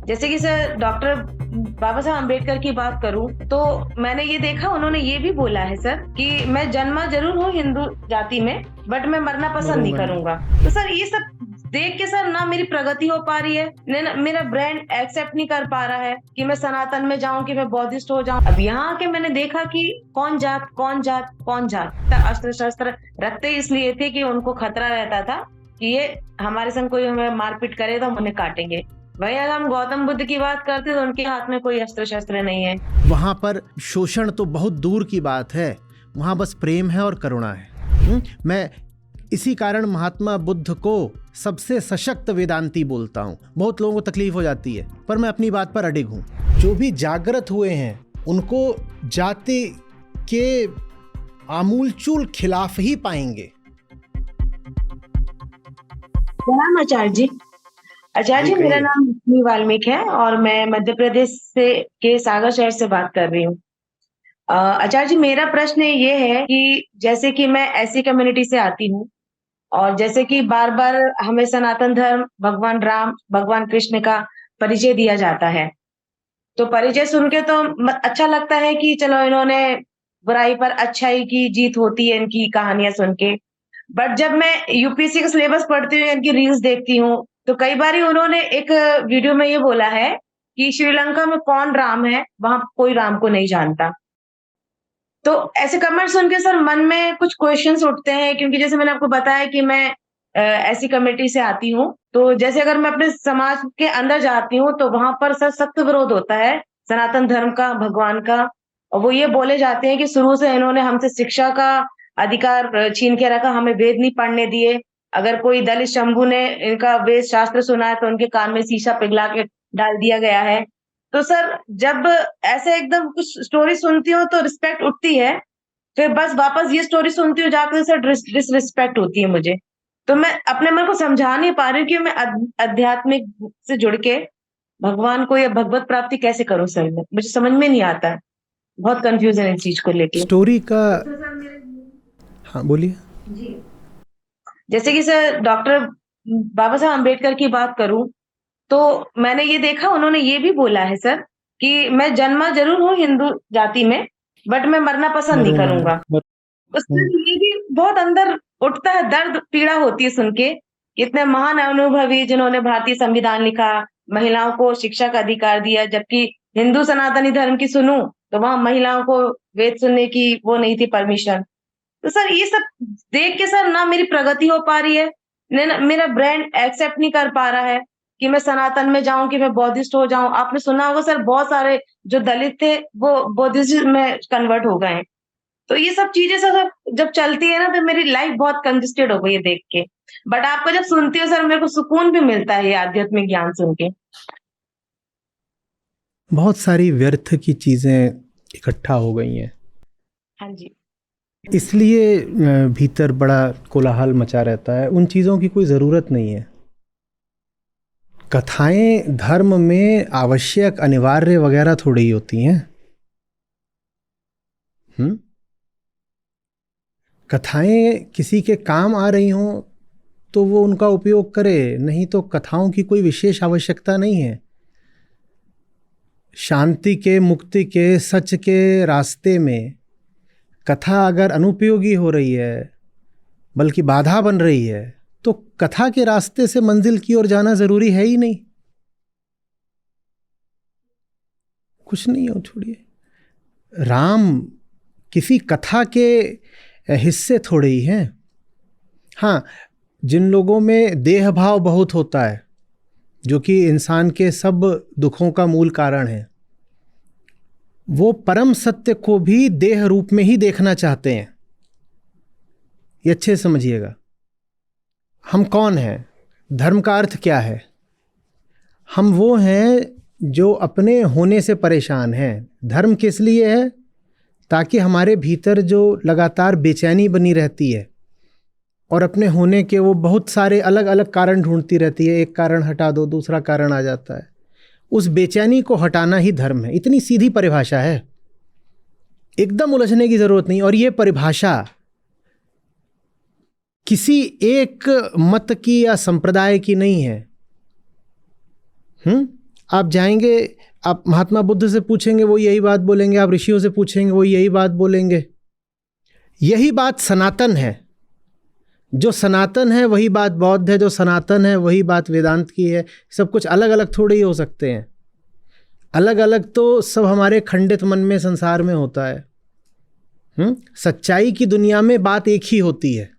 जैसे कि sir doctor बाबा साहब अम्बेडकर की बात करूं तो मैंने ये देखा, उन्होंने ये भी बोला है सर कि मैं जन्मा जरूर हूँ हिंदू जाति में, बट मैं मरना पसंद नहीं मरूंगा नहीं। करूंगा। तो सर ये सब देख के सर ना मेरी प्रगति हो पा रही है, ना मेरा ब्रेन एक्सेप्ट नहीं कर पा रहा है कि मैं सनातन में जाऊं, कि मैं बौद्धिस्ट हो जाऊं। अब यहाँ आके मैंने देखा कि कौन जात कौन जात कौन जात, अस्त्र शस्त्र रखते इसलिए थे कि उनको खतरा रहता था कि ये हमारे संग कोई हमें मारपीट करे तो हम उन्हें काटेंगे। भाई अगर हम गौतम बुद्ध की बात करते तो उनके हाथ में कोई अस्त्र शस्त्र नहीं है। वहां पर शोषण तो बहुत दूर की बात है, वहां बस प्रेम है और करुणा है। मैं इसी कारण महात्मा बुद्ध को सबसे सशक्त वेदांती बोलता हूँ। बहुत लोगों को तकलीफ हो जाती है, पर मैं अपनी बात पर अडिग हूँ। जो भी जागृत हुए हैं उनको जाति के आमूलचूल खिलाफ ही पाएंगे। प्रणाम आचार्य जी। आचार्य जी जी, मेरा कहिए। नाम लक्ष्मी वाल्मीकि है और मैं मध्य प्रदेश से के सागर शहर से बात कर रही हूँ। आचार्य जी, मेरा प्रश्न ये है कि जैसे कि मैं ऐसी कम्युनिटी से आती हूँ और जैसे कि बार बार हमें सनातन धर्म, भगवान राम, भगवान कृष्ण का परिचय दिया जाता है, तो परिचय सुन के तो अच्छा लगता है कि चलो इन्होंने बुराई पर अच्छाई की जीत होती है, इनकी कहानियां सुन के। बट जब मैं यूपीएससी का सिलेबस पढ़ती हूँ, इनकी रील्स देखती हूँ, तो कई बार उन्होंने एक वीडियो में ये बोला है कि श्रीलंका में कौन राम है, वहां कोई राम को नहीं जानता। तो ऐसे कमेंट सुन के सर मन में कुछ क्वेश्चंस उठते हैं, क्योंकि जैसे मैंने आपको बताया कि मैं ऐसी कम्युनिटी से आती हूँ, तो जैसे अगर मैं अपने समाज के अंदर जाती हूँ तो वहां पर सर सख्त विरोध होता है सनातन धर्म का, भगवान का। और वो ये बोले जाते हैं कि शुरू से इन्होंने हमसे शिक्षा का अधिकार छीन के रखा, हमें वेद नहीं पढ़ने दिए। अगर कोई दलित शंभू ने इनका वेद शास्त्र सुना है तो उनके कान में शीशा पिघला के डाल दिया गया है। तो सर जब ऐसे एकदम कुछ स्टोरी सुनती हूँ तो रिस्पेक्ट उठती है, फिर बस वापस ये स्टोरी सुनती हूँ जाकर सर डिसरिस्पेक्ट होती है मुझे। तो मैं अपने मन को समझा नहीं पा रही हूँ कि मैं आध्यात्मिक से जुड़ के भगवान को या भगवत प्राप्ति कैसे करूं सर, में मुझे समझ में नहीं आता है। बहुत कंफ्यूजन है इस चीज को लेके। स्टोरी का। तो सर मेरे हाँ बोलिए। जी, जैसे कि सर डॉक्टर बाबा साहब अम्बेडकर की बात करूं तो मैंने ये देखा, उन्होंने ये भी बोला है सर कि मैं जन्मा जरूर हूँ हिंदू जाति में, बट मैं मरना पसंद नहीं मरूंगा नहीं। करूंगा। उसमें ये भी बहुत अंदर उठता है, दर्द पीड़ा होती है सुन के। इतने महान अनुभवी जिन्होंने भारतीय संविधान लिखा, महिलाओं को शिक्षा का अधिकार दिया, जबकि हिंदू सनातनी धर्म की सुनूं तो वहां महिलाओं को वेद सुनने की वो नहीं थी परमिशन। तो सर ये सब देख के सर ना मेरी प्रगति हो पा रही है, ना मेरा ब्रेन एक्सेप्ट नहीं कर पा रहा है कि मैं सनातन में जाऊं, कि मैं बौद्धिस्ट हो जाऊं। आपने सुना होगा सर, बहुत सारे जो दलित थे वो बौद्धिज्म में कन्वर्ट हो गए हैं। तो ये सब चीजें सर जब चलती है ना तो मेरी लाइफ बहुत कंजेस्टेड हो गई है देख के। बट आपको जब सुनती हो सर, मेरे को सुकून भी मिलता है ये आध्यात्मिक ज्ञान सुन के। बहुत सारी व्यर्थ की चीज़ें इकट्ठा हो गई हैं, हाँ जी। इसलिए भीतर बड़ा कोलाहल मचा रहता है। उन चीज़ों की कोई ज़रूरत नहीं है। कथाएं धर्म में आवश्यक, अनिवार्य वगैरह थोड़ी ही होती हैं। कथाएं किसी के काम आ रही हों तो वो उनका उपयोग करे, नहीं तो कथाओं की कोई विशेष आवश्यकता नहीं है। शांति के, मुक्ति के, सच के रास्ते में कथा अगर अनुपयोगी हो रही है, बल्कि बाधा बन रही है, तो कथा के रास्ते से मंजिल की ओर जाना जरूरी है ही नहीं। कुछ नहीं हो, छोड़िए। राम किसी कथा के हिस्से थोड़े ही हैं। हाँ, जिन लोगों में देह भाव बहुत होता है, जो कि इंसान के सब दुखों का मूल कारण है, वो परम सत्य को भी देह रूप में ही देखना चाहते हैं। ये अच्छे से समझिएगा। हम कौन हैं? धर्म का अर्थ क्या है? हम वो हैं जो अपने होने से परेशान हैं। धर्म किस लिए है? ताकि हमारे भीतर जो लगातार बेचैनी बनी रहती है और अपने होने के वो बहुत सारे अलग अलग कारण ढूंढती रहती है, एक कारण हटा दो दूसरा कारण आ जाता है, उस बेचैनी को हटाना ही धर्म है। इतनी सीधी परिभाषा है, एकदम उलझने की जरूरत नहीं। और ये परिभाषा किसी एक मत की या संप्रदाय की नहीं है। आप जाएंगे, आप महात्मा बुद्ध से पूछेंगे वो यही बात बोलेंगे, आप ऋषियों से पूछेंगे वो यही बात बोलेंगे। यही बात सनातन है, जो सनातन है वही बात बौद्ध है, जो सनातन है वही बात वेदांत की है। सब कुछ अलग अलग थोड़े ही हो सकते हैं। अलग अलग तो सब हमारे खंडित मन में, संसार में होता है। सच्चाई की दुनिया में बात एक ही होती है,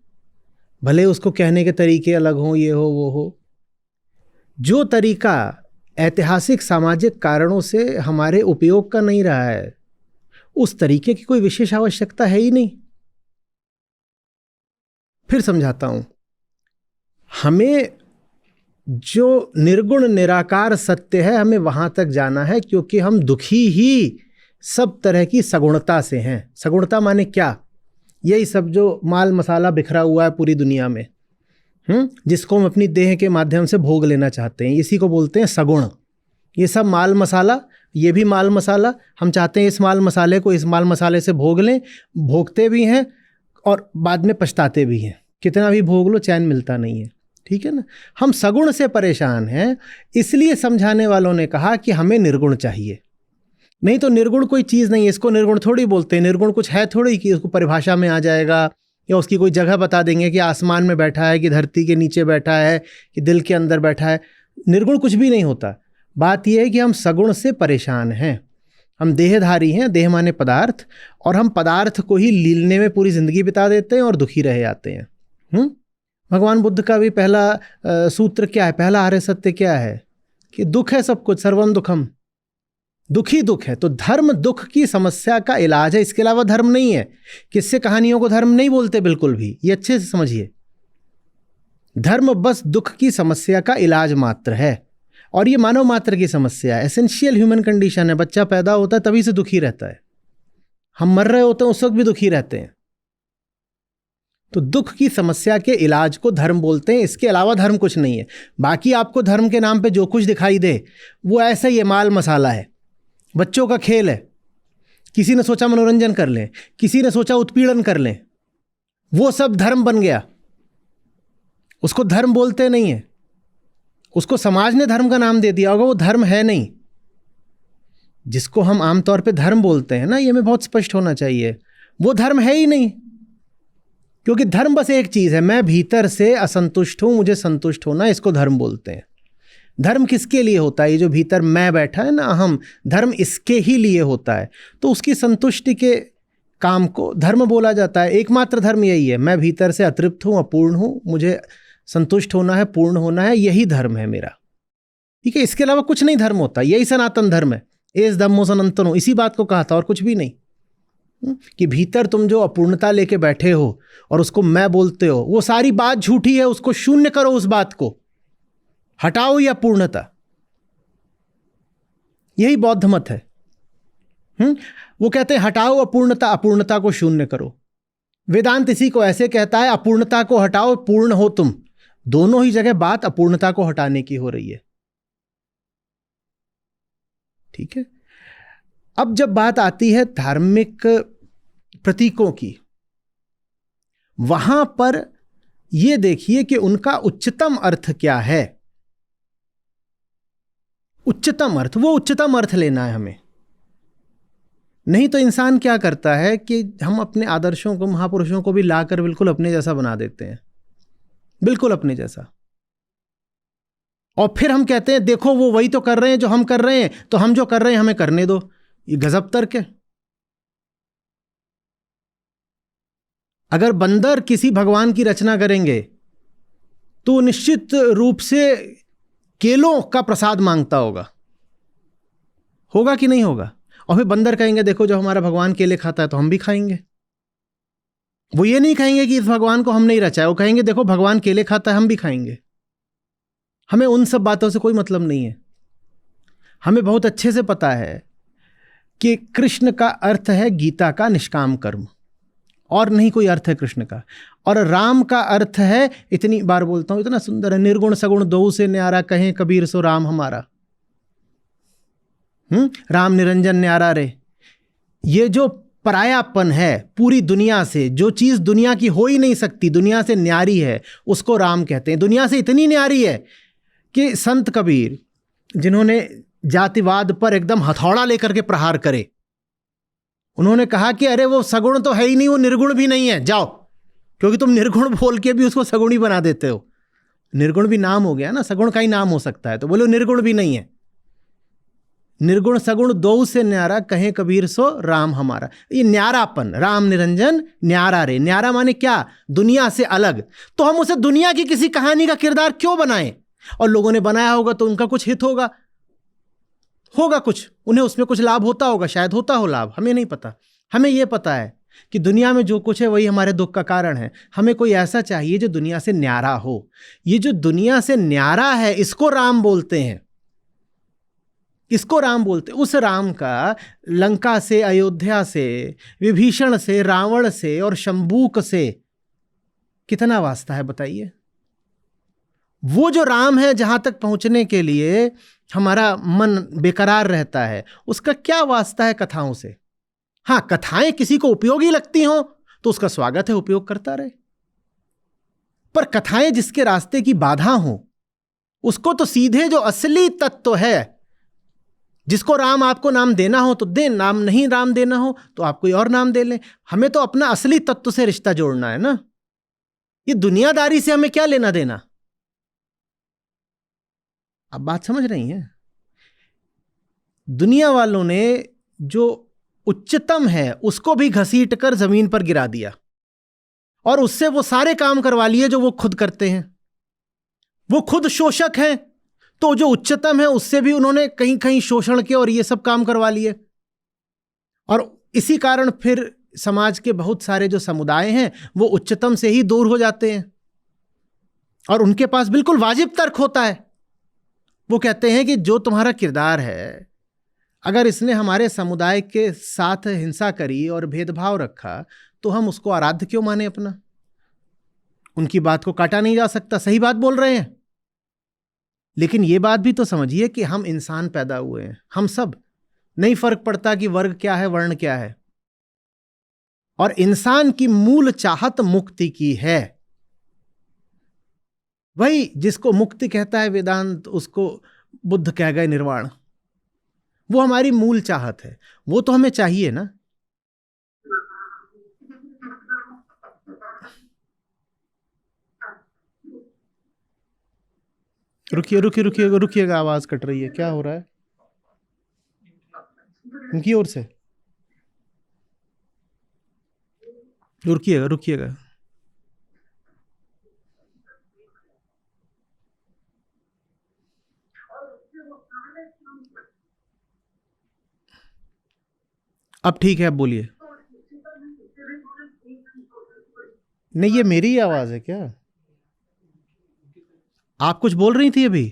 भले उसको कहने के तरीके अलग हों, ये हो वो हो। जो तरीका ऐतिहासिक सामाजिक कारणों से हमारे उपयोग का नहीं रहा है, उस तरीके की कोई विशेष आवश्यकता है ही नहीं। फिर समझाता हूं, हमें जो निर्गुण निराकार सत्य है, हमें वहां तक जाना है, क्योंकि हम दुखी ही सब तरह की सगुणता से हैं। सगुणता माने क्या? यही सब जो माल मसाला बिखरा हुआ है पूरी दुनिया में, जिसको हम अपनी देह के माध्यम से भोग लेना चाहते हैं, इसी को बोलते हैं सगुण। ये सब माल मसाला, ये भी माल मसाला, हम चाहते हैं इस माल मसाले को इस माल मसाले से भोग लें, भोगते भी हैं और बाद में पछताते भी हैं। कितना भी भोग लो चैन मिलता नहीं है, ठीक है ना। हम सगुण से परेशान हैं, इसलिए समझाने वालों ने कहा कि हमें निर्गुण चाहिए। नहीं तो निर्गुण कोई चीज़ नहीं है, इसको निर्गुण थोड़ी बोलते हैं। निर्गुण कुछ है थोड़ी कि उसको परिभाषा में आ जाएगा, या उसकी कोई जगह बता देंगे कि आसमान में बैठा है, कि धरती के नीचे बैठा है, कि दिल के अंदर बैठा है। निर्गुण कुछ भी नहीं होता। बात यह है कि हम सगुण से परेशान हैं। हम देहधारी हैं, देह माने पदार्थ, और हम पदार्थ को ही लीलने में पूरी ज़िंदगी बिता देते हैं और दुखी रह जाते हैं। भगवान बुद्ध का भी पहला सूत्र क्या है, पहला आर्य सत्य क्या है? कि दुख है सब कुछ, सर्वम दुखम। दुखी दुख है। तो धर्म दुख की समस्या का इलाज है, इसके अलावा धर्म नहीं है। किससे कहानियों को धर्म नहीं बोलते बिल्कुल भी, ये अच्छे से समझिए। धर्म बस दुख की समस्या का इलाज मात्र है, और ये मानव मात्र की समस्या है, एसेंशियल ह्यूमन कंडीशन है। बच्चा पैदा होता है तभी से दुखी रहता है, हम मर रहे होते हैं उस वक्त भी दुखी रहते हैं। तो दुख की समस्या के इलाज को धर्म बोलते हैं, इसके अलावा धर्म कुछ नहीं है। बाकी आपको धर्म के नाम पे जो कुछ दिखाई दे वो ऐसा ही है, माल मसाला है, बच्चों का खेल है। किसी ने सोचा मनोरंजन कर लें, किसी ने सोचा उत्पीड़न कर लें, वो सब धर्म बन गया। उसको धर्म बोलते नहीं है, उसको समाज ने धर्म का नाम दे दिया होगा, वो धर्म है नहीं। जिसको हम आमतौर पे धर्म बोलते हैं ना, ये हमें बहुत स्पष्ट होना चाहिए, वो धर्म है ही नहीं। क्योंकि धर्म बस एक चीज़ है, मैं भीतर से असंतुष्ट हूँ, मुझे संतुष्ट होना, इसको धर्म बोलते हैं। धर्म किसके लिए होता है? ये जो भीतर मैं बैठा है ना, अहम, धर्म इसके ही लिए होता है। तो उसकी संतुष्टि के काम को धर्म बोला जाता है। एकमात्र धर्म यही है, मैं भीतर से अतृप्त हूँ, अपूर्ण हूँ, मुझे संतुष्ट होना है, पूर्ण होना है, यही धर्म है मेरा, ठीक है। इसके अलावा कुछ नहीं धर्म होता, यही सनातन धर्म है। एस धम्मो सनातनो, इसी बात को कहा था, और कुछ भी नहीं। कि भीतर तुम जो अपूर्णता लेके बैठे हो और उसको मैं बोलते हो, वो सारी बात झूठी है, उसको शून्य करो, उस बात को हटाओ, या पूर्णता। यही बौद्ध मत है। वो कहते हैं हटाओ अपूर्णता, अपूर्णता को शून्य करो। वेदांत इसी को ऐसे कहता है, अपूर्णता को हटाओ, पूर्ण हो तुम। दोनों ही जगह बात अपूर्णता को हटाने की हो रही है, ठीक है। अब जब बात आती है धार्मिक प्रतीकों की, वहां पर यह देखिए कि उनका उच्चतम अर्थ क्या है। उच्चतम अर्थ, वो उच्चतम अर्थ लेना है हमें। नहीं तो इंसान क्या करता है कि हम अपने आदर्शों को, महापुरुषों को भी लाकर बिल्कुल अपने जैसा बना देते हैं, बिल्कुल अपने जैसा। और फिर हम कहते हैं देखो वो वही तो कर रहे हैं जो हम कर रहे हैं, तो हम जो कर रहे हैं हमें करने दो। ये गजब तर्क है। अगर बंदर किसी भगवान की रचना करेंगे तो निश्चित रूप से केलों का प्रसाद मांगता होगा कि नहीं होगा? और फिर बंदर कहेंगे देखो जो हमारा भगवान केले खाता है तो हम भी खाएंगे। वो ये नहीं कहेंगे कि इस भगवान को हम नहीं रचाया, वो कहेंगे देखो भगवान केले खाता है हम भी खाएंगे। हमें उन सब बातों से कोई मतलब नहीं है। हमें बहुत अच्छे से पता है कि कृष्ण का अर्थ है गीता का निष्काम कर्म, और नहीं कोई अर्थ है कृष्ण का। और राम का अर्थ है, इतनी बार बोलता हूं, इतना सुंदर है, निर्गुण सगुण दो से न्यारा, कहें कबीर सो राम हमारा। राम निरंजन न्यारा रे। ये जो परायापन है पूरी दुनिया से, जो चीज दुनिया की हो ही नहीं सकती, दुनिया से न्यारी है, उसको राम कहते हैं। दुनिया से इतनी न्यारी है कि संत कबीर, जिन्होंने जातिवाद पर एकदम हथौड़ा लेकर के प्रहार करे। उन्होंने कहा कि अरे वो सगुण तो है ही नहीं, वो निर्गुण भी नहीं है, जाओ, क्योंकि तुम निर्गुण बोल के भी उसको सगुण ही बना देते हो। निर्गुण भी नाम हो गया ना, सगुण का ही नाम हो सकता है, तो बोलो निर्गुण भी नहीं है। निर्गुण सगुण दो से न्यारा, कहे कबीर सो राम हमारा। ये न्यारापन, राम निरंजन न्यारा रे, न्यारा माने क्या? दुनिया से अलग। तो हम उसे दुनिया की किसी कहानी का किरदार क्यों बनाएं? और लोगों ने बनाया होगा तो उनका कुछ हित होगा, कुछ उन्हें उसमें कुछ लाभ होता होगा, शायद होता हो लाभ, हमें नहीं पता। हमें यह पता है कि दुनिया में जो कुछ है वही हमारे दुख का कारण है। हमें कोई ऐसा चाहिए जो दुनिया से न्यारा हो। ये जो दुनिया से न्यारा है, इसको राम बोलते हैं, इसको राम बोलते। उस राम का लंका से, अयोध्या से, विभीषण से, रावण से और शंबूक से कितना वास्ता है बताइए? वो जो राम है जहां तक पहुंचने के लिए हमारा मन बेकरार रहता है, उसका क्या वास्ता है कथाओं से? हां, कथाएं किसी को उपयोगी लगती हों तो उसका स्वागत है, उपयोग करता रहे। पर कथाएं जिसके रास्ते की बाधा हो, उसको तो सीधे जो असली तत्व है, जिसको राम आपको नाम देना हो तो दें, नाम नहीं राम देना हो तो आप कोई और नाम दे लें। हमें तो अपना असली तत्व से रिश्ता जोड़ना है ना। ये दुनियादारी से हमें क्या लेना देना? आप बात समझ रही हैं? दुनिया वालों ने जो उच्चतम है उसको भी घसीट कर जमीन पर गिरा दिया और उससे वो सारे काम करवा लिए जो वो खुद करते हैं। वो खुद शोषक हैं, तो जो उच्चतम है उससे भी उन्होंने कहीं कहीं शोषण के और ये सब काम करवा लिए। और इसी कारण फिर समाज के बहुत सारे जो समुदाय हैं वो उच्चतम से ही दूर हो जाते हैं और उनके पास बिल्कुल वाजिब तर्क होता है। वो कहते हैं कि जो तुम्हारा किरदार है, अगर इसने हमारे समुदाय के साथ हिंसा करी और भेदभाव रखा तो हम उसको आराध्य क्यों माने अपना? उनकी बात को काटा नहीं जा सकता, सही बात बोल रहे हैं। लेकिन ये बात भी तो समझिए कि हम इंसान पैदा हुए हैं, हम सब, नहीं फर्क पड़ता कि वर्ग क्या है, वर्ण क्या है। और इंसान की मूल चाहत मुक्ति की है। वही जिसको मुक्ति कहता है वेदांत, उसको बुद्ध कह गए निर्वाण। वो हमारी मूल चाहत है, वो तो हमें चाहिए ना। रुकिएगा, आवाज कट रही है, क्या हो रहा है उनकी ओर से? रुकिएगा। अब ठीक है, अब बोलिए। नहीं, ये मेरी ही आवाज है क्या? आप कुछ बोल रही थी अभी?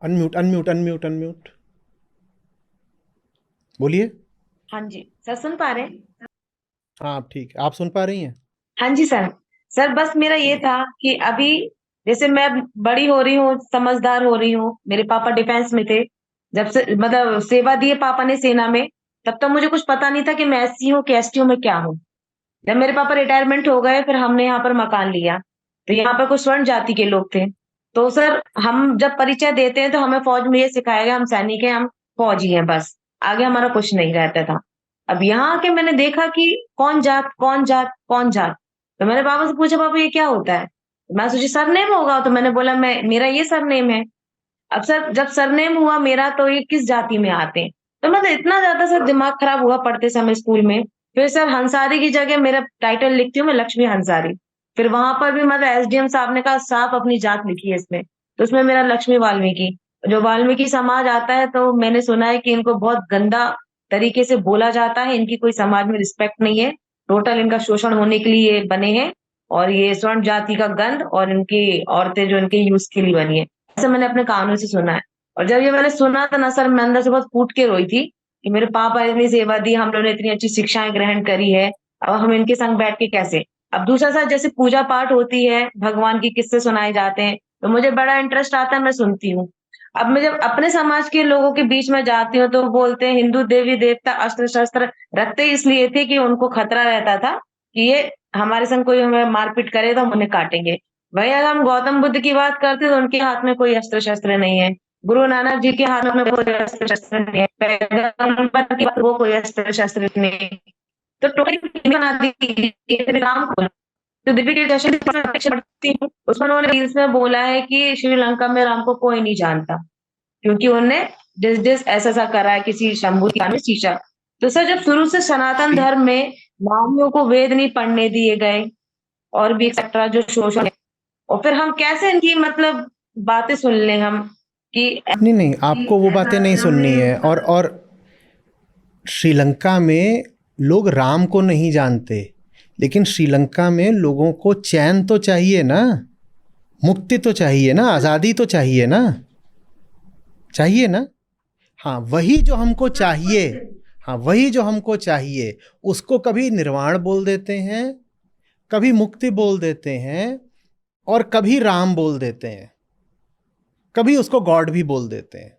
अनम्यूट बोलिए। हाँ जी सर, सुन पा रहे हैं? हाँ, आप ठीक, आप सुन पा रही हैं? हाँ जी सर। सर बस मेरा ये था कि अभी जैसे मैं बड़ी हो रही हूँ, समझदार हो रही हूँ। मेरे पापा डिफेंस में थे, जब से मतलब सेवा दी है पापा ने सेना में, तब तक मुझे कुछ पता नहीं था कि मैं एससी हूँ कि एसटी हूँ, मैं क्या हूँ। जब मेरे पापा रिटायरमेंट हो गए, फिर हमने यहाँ पर मकान लिया, तो यहाँ पर कुछ स्वर्ण जाति के लोग थे। तो सर हम जब परिचय देते हैं तो हमें फौज में ये सिखाया गया हम सैनिक हैं, हम फौजी हैं, बस आगे हमारा कुछ नहीं रहता था। अब यहाँ आके मैंने देखा कि कौन जात कौन जात कौन जात। तो मैंने पापा से पूछा, पापा ये क्या होता है? तो मैं सोची सरनेम होगा, तो मैंने बोला मैं मेरा ये सरनेम है। अब सर जब सरनेम हुआ मेरा, तो ये किस जाति में आते हैं? तो मतलब इतना ज्यादा सर दिमाग खराब हुआ पढ़ते समय स्कूल में। फिर सर हंसारी की जगह मेरा टाइटल लिखती हूँ मैं लक्ष्मी हंसारी। फिर वहां पर भी मतलब एसडीएम साहब ने कहा साफ अपनी जात लिखी है इसमें, तो उसमें मेरा लक्ष्मी वाल्मीकि। जो वाल्मीकि समाज आता है, तो मैंने सुना है कि इनको बहुत गंदा तरीके से बोला जाता है, इनकी कोई समाज में रिस्पेक्ट नहीं है, टोटल इनका शोषण होने के लिए बने हैं। और ये स्वर्ण जाति का गंध, और इनकी औरतें जो इनके यूज के लिए बनी है, ऐसा मैंने अपने कानों से सुना है। और जब ये मैंने सुना था ना सर, मैं अंदर से बहुत फूट के रोई थी कि मेरे पापा इतनी सेवा दी, हम लोगों ने इतनी अच्छी शिक्षाएं ग्रहण करी है, अब हम इनके संग बैठ के कैसे। अब दूसरा सर, जैसे पूजा पाठ होती है, भगवान की किस्से सुनाए जाते हैं, तो मुझे बड़ा इंटरेस्ट आता है, मैं सुनती हूँ। अब मैं जब अपने समाज के लोगों के बीच में जाती हूँ, तो बोलते हैं हिंदू देवी देवता अस्त्र शस्त्र रखते इसलिए थे कि उनको खतरा रहता था कि ये हमारे संग कोई हमें मारपीट करे तो हम उन्हें काटेंगे। वहीं अगर हम गौतम बुद्ध की बात करते हैं तो उनके हाथ में कोई अस्त्र शस्त्र नहीं है। गुरु नानक जी के हाथ में कोई अस्त्र शस्त्र नहीं है। पैगंबर की वो कोई अस्त्र शस्त्र नहीं है। तो टोटली बना दी राम को। तो दिव्य की दशा पढ़ती हूँ, उसमें उन्होंने रील्स में बोला है कि श्रीलंका में राम को कोई नहीं जानता, क्योंकि उन्होंने जिस जिस ऐसा ऐसा करा है किसी शंभू में शीशा। तो सर, जब शुरू से सनातन धर्म में नारियों को वेद नहीं पढ़ने दिए गए और भी एक्सेट्रा जो शोषण है, और फिर हम कैसे इनकी मतलब बातें सुन लें हम कि नहीं नहीं, आपको वो बातें नहीं सुननी है। और श्रीलंका में लोग राम को नहीं जानते, लेकिन श्रीलंका में लोगों को चैन तो चाहिए ना, मुक्ति तो चाहिए ना, आज़ादी तो चाहिए ना, चाहिए ना। हाँ, वही जो हमको चाहिए, हाँ वही जो हमको चाहिए, उसको कभी निर्वाण बोल देते हैं, कभी मुक्ति बोल देते हैं, और कभी राम बोल देते हैं, कभी उसको गॉड भी बोल देते हैं।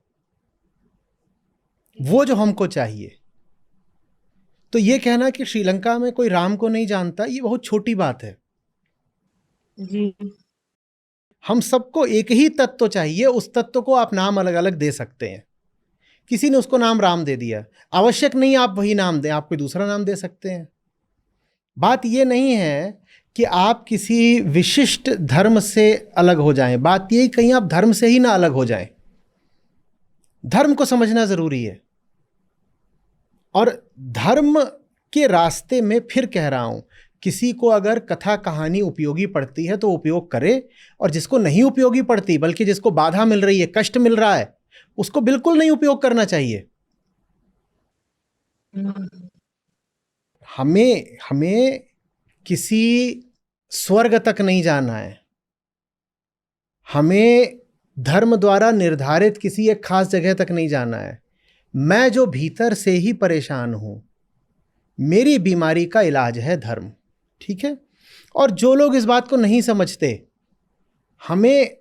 वो जो हमको चाहिए, तो ये कहना कि श्रीलंका में कोई राम को नहीं जानता, ये बहुत छोटी बात है जी। हम सबको एक ही तत्व चाहिए। उस तत्व को आप नाम अलग अलग दे सकते हैं। किसी ने उसको नाम राम दे दिया, आवश्यक नहीं आप वही नाम दें, आप कोई दूसरा नाम दे सकते हैं। बात ये नहीं है कि आप किसी विशिष्ट धर्म से अलग हो जाएं, बात ये कहीं आप धर्म से ही ना अलग हो जाएं। धर्म को समझना ज़रूरी है, और धर्म के रास्ते में फिर कह रहा हूँ, किसी को अगर कथा कहानी उपयोगी पड़ती है तो उपयोग करे, और जिसको नहीं उपयोगी पड़ती, बल्कि जिसको बाधा मिल रही है, कष्ट मिल रहा है, उसको बिल्कुल नहीं उपयोग करना चाहिए। हमें हमें किसी स्वर्ग तक नहीं जाना है, हमें धर्म द्वारा निर्धारित किसी एक खास जगह तक नहीं जाना है। मैं जो भीतर से ही परेशान हूं, मेरी बीमारी का इलाज है धर्म, ठीक है। और जो लोग इस बात को नहीं समझते, हमें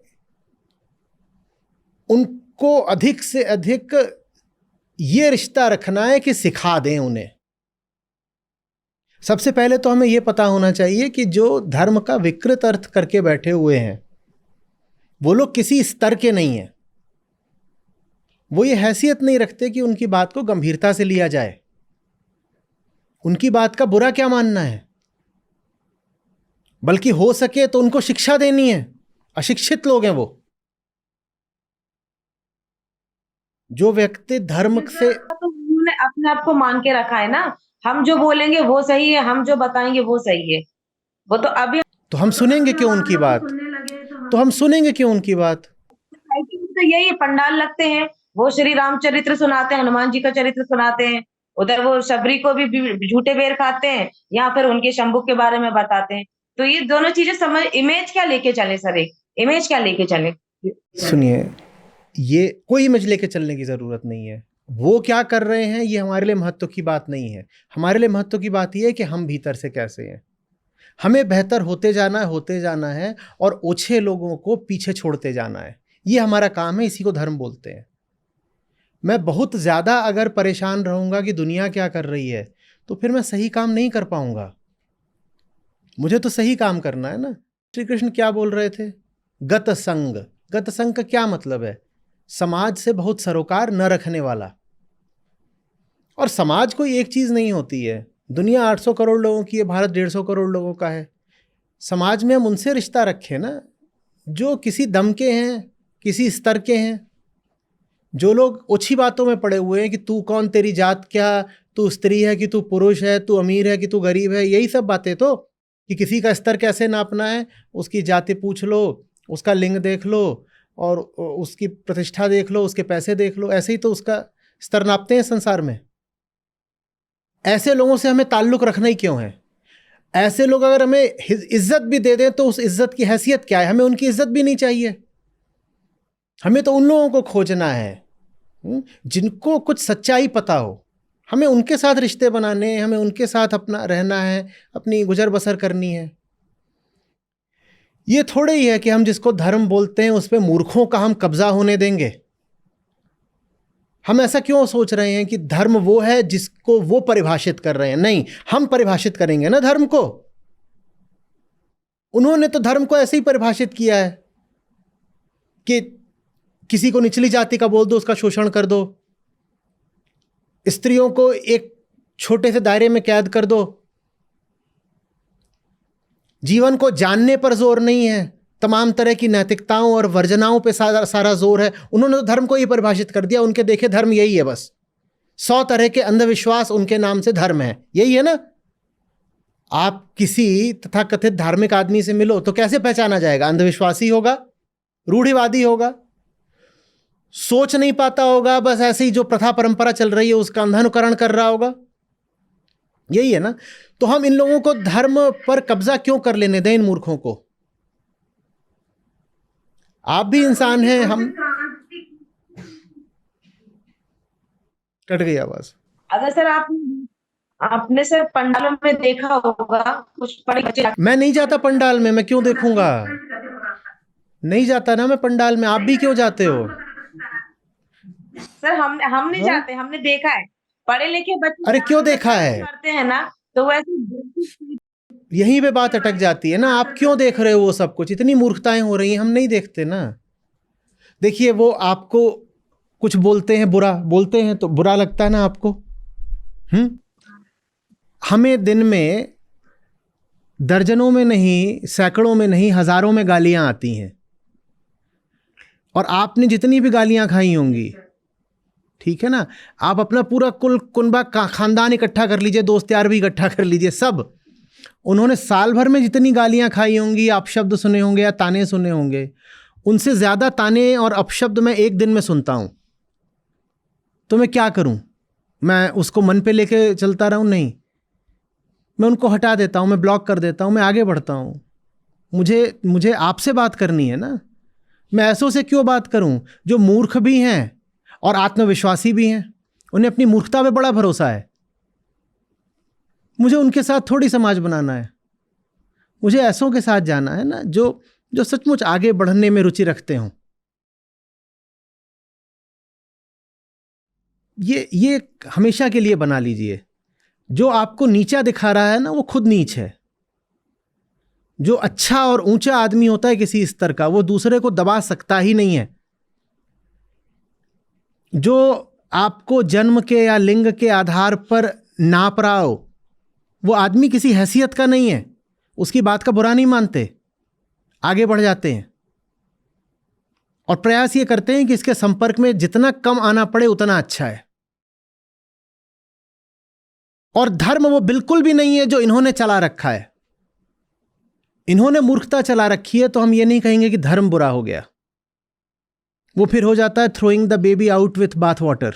उनको अधिक से अधिक ये रिश्ता रखना है कि सिखा दें उन्हें। सबसे पहले तो हमें यह पता होना चाहिए कि जो धर्म का विकृत अर्थ करके बैठे हुए हैं, वो लोग किसी स्तर के नहीं हैं। वो ये हैसियत नहीं रखते कि उनकी बात को गंभीरता से लिया जाए। उनकी बात का बुरा क्या मानना है, बल्कि हो सके तो उनको शिक्षा देनी है। अशिक्षित लोग हैं वो। जो व्यक्ति धर्म से, तो उन्होंने अपने आप को मान के रखा है ना, हम जो बोलेंगे वो सही है, हम जो बताएंगे वो सही है। वो तो अभी तो हम सुनेंगे क्यों उनकी बात, तो हम सुनेंगे क्यों उनकी बात। तो यही पंडाल लगते हैं, वो श्री रामचरित्र सुनाते हैं, हनुमान जी का चरित्र सुनाते हैं, उधर वो शबरी को भी झूठे बेर खाते हैं, या फिर उनके शंभू के बारे में बताते हैं। तो ये दोनों चीजें समझ, इमेज क्या लेके चले सर, एक इमेज क्या लेके चले। सुनिए, ये कोई इमेज लेके चलने की जरूरत नहीं है। वो क्या कर रहे हैं ये हमारे लिए महत्व की बात नहीं है। हमारे लिए महत्व की बात यह है कि हम भीतर से कैसे हैं। हमें बेहतर होते जाना है और ओछे लोगों को पीछे छोड़ते जाना है। ये हमारा काम है, इसी को धर्म बोलते हैं। मैं बहुत ज़्यादा अगर परेशान रहूँगा कि दुनिया क्या कर रही है, तो फिर मैं सही काम नहीं कर पाऊँगा। मुझे तो सही काम करना है ना। श्री कृष्ण क्या बोल रहे थे? गत संग। गत संग का क्या मतलब है? समाज से बहुत सरोकार न रखने वाला। और समाज कोई एक चीज़ नहीं होती है। दुनिया 800 करोड़ लोगों की है, भारत 150 करोड़ लोगों का है। समाज में हम उनसे रिश्ता रखें ना जो किसी दम के हैं, किसी स्तर के हैं। जो लोग ओछी बातों में पड़े हुए हैं कि तू कौन, तेरी जात क्या, तू स्त्री है कि तू पुरुष है, तू अमीर है कि तू गरीब है, यही सब बातें, तो कि किसी का स्तर कैसे नापना है, उसकी जाति पूछ लो, उसका लिंग देख लो, और उसकी प्रतिष्ठा देख लो, उसके पैसे देख लो, ऐसे ही तो उसका स्तर नापते हैं संसार में। ऐसे लोगों से हमें ताल्लुक़ रखना ही क्यों है? ऐसे लोग अगर हमें इज्जत भी दे दें तो उस इज्जत की हैसियत क्या है? हमें उनकी इज्जत भी नहीं चाहिए। हमें तो उन लोगों को खोजना है जिनको कुछ सच्चाई पता हो। हमें उनके साथ रिश्ते बनाने, हमें उनके साथ अपना रहना है, अपनी गुजर बसर करनी है। ये थोड़े ही है कि हम जिसको धर्म बोलते हैं उस पर मूर्खों का हम कब्जा होने देंगे। हम ऐसा क्यों सोच रहे हैं कि धर्म वो है जिसको वो परिभाषित कर रहे हैं? नहीं, हम परिभाषित करेंगे ना धर्म को। उन्होंने तो धर्म को ऐसे ही परिभाषित किया है कि किसी को निचली जाति का बोल दो, उसका शोषण कर दो, स्त्रियों को एक छोटे से दायरे में कैद कर दो, जीवन को जानने पर जोर नहीं है, तमाम तरह की नैतिकताओं और वर्जनाओं पे सारा जोर है। उन्होंने तो धर्म को ही परिभाषित कर दिया, उनके देखे धर्म यही है, बस 100 तरह के अंधविश्वास उनके नाम से धर्म है, यही है ना। आप किसी तथाकथित धार्मिक आदमी से मिलो तो कैसे पहचाना जाएगा? अंधविश्वासी होगा, रूढ़िवादी होगा, सोच नहीं पाता होगा, बस ऐसे ही जो प्रथा परंपरा चल रही है उसका अंधानुकरण कर रहा होगा, यही है ना। तो हम इन लोगों को धर्म पर कब्जा क्यों कर लेने दें, इन मूर्खों को? आप भी इंसान हैं, हम। कट गई आवाज। अगर सर आपने सर पंडालों में देखा होगा कुछ बड़े बच्चे। मैं नहीं जाता पंडाल में, मैं क्यों देखूंगा? नहीं जाता ना मैं पंडाल में, आप भी क्यों जाते हो? सर हम नहीं जाते, हमने देखा है पढ़े लिखे बच्चे। अरे क्यों देखा है? करते हैं ना, तो वैसे यहीं पे बात अटक जाती है ना। आप क्यों देख रहे हो वो सब कुछ? इतनी मूर्खताएं हो रही हैं, हम नहीं देखते ना। देखिए, वो आपको कुछ बोलते हैं, बुरा बोलते हैं तो बुरा लगता है ना आपको। हमें दिन में दर्जनों में नहीं, सैकड़ों में नहीं, हजारों में गालियां आती हैं, और आपने जितनी भी गालियां खाई होंगी, ठीक है ना, आप अपना पूरा कुल कुनबा खानदान इकट्ठा कर लीजिए, दोस्त यार भी इकट्ठा कर लीजिए, सब उन्होंने साल भर में जितनी गालियां खाई होंगी, अपशब्द सुने होंगे या ताने सुने होंगे, उनसे ज़्यादा ताने और अपशब्द मैं एक दिन में सुनता हूं। तो मैं क्या करूं? मैं उसको मन पे लेके चलता रहूं? नहीं, मैं उनको हटा देता हूं, मैं ब्लॉक कर देता हूं, मैं आगे बढ़ता हूं। मुझे आपसे बात करनी है ना। मैं ऐसों से क्यों बात करूं जो मूर्ख भी हैं और आत्मविश्वासी भी हैं? उन्हें अपनी मूर्खता पे बड़ा भरोसा है। मुझे उनके साथ थोड़ी समाज बनाना है। मुझे ऐसों के साथ जाना है ना जो सचमुच आगे बढ़ने में रुचि रखते हों। ये हमेशा के लिए बना लीजिए। जो आपको नीचा दिखा रहा है ना, वो खुद नीच है। जो अच्छा और ऊंचा आदमी होता है किसी स्तर का, वो दूसरे को दबा सकता ही नहीं है। जो आपको जन्म के या लिंग के आधार पर नाप रहा हो, वो आदमी किसी हैसियत का नहीं है, उसकी बात का बुरा नहीं मानते, आगे बढ़ जाते हैं और प्रयास ये करते हैं कि इसके संपर्क में जितना कम आना पड़े उतना अच्छा है। और धर्म वो बिल्कुल भी नहीं है जो इन्होंने चला रखा है। इन्होंने मूर्खता चला रखी है, तो हम ये नहीं कहेंगे कि धर्म बुरा हो गया। वो फिर हो जाता है throwing the baby out with bath water.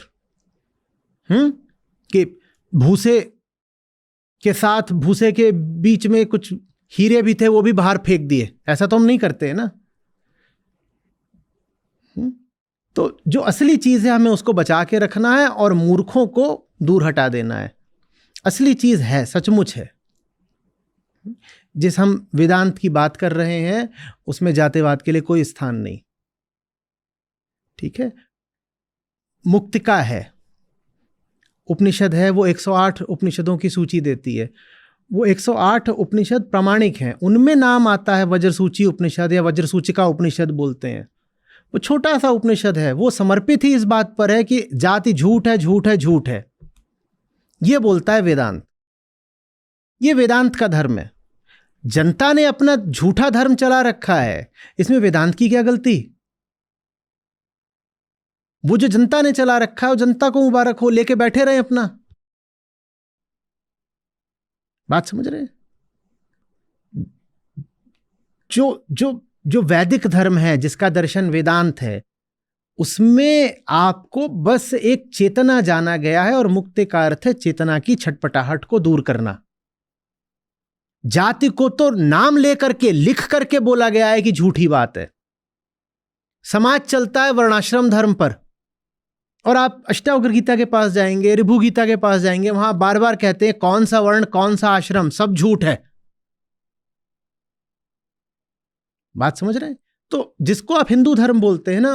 कि भूसे के साथ, भूसे के बीच में कुछ हीरे भी थे, वो भी बाहर फेंक दिए। ऐसा तो हम नहीं करते ना। तो जो असली चीज है हमें उसको बचा के रखना है और मूर्खों को दूर हटा देना है। असली चीज है, सचमुच है। जिस हम वेदांत की बात कर रहे हैं उसमें जातिवाद के लिए कोई स्थान नहीं, ठीक है। मुक्तिका है, उपनिषद है, वो 108 उपनिषदों की सूची देती है। वो 108 उपनिषद प्रामाणिक हैं, उनमें नाम आता है वज्रसूची उपनिषद या वज्रसूचिका उपनिषद बोलते हैं। वो छोटा सा उपनिषद है, वो समर्पित ही इस बात पर है कि जाति झूठ है, झूठ है, झूठ है। ये बोलता है वेदांत। ये वेदांत का धर्म है। जनता ने अपना झूठा धर्म चला रखा है, इसमें वेदांत की क्या गलती? वो जो जनता ने चला रखा है, वो जनता को मुबारक हो, लेके बैठे रहे अपना। बात समझ रहे हैं? जो वैदिक धर्म है, जिसका दर्शन वेदांत है, उसमें आपको बस एक चेतना जाना गया है, और मुक्ति का अर्थ है चेतना की छटपटाहट को दूर करना। जाति को तो नाम लेकर के, लिख करके बोला गया है कि झूठी बात है। समाज चलता है वर्णाश्रम धर्म पर, और आप अष्टावक्र गीता के पास जाएंगे, ऋभु गीता के पास जाएंगे, वहां बार बार कहते हैं कौन सा वर्ण, कौन सा आश्रम, सब झूठ है। बात समझ रहे हैं? तो जिसको आप हिंदू धर्म बोलते हैं ना,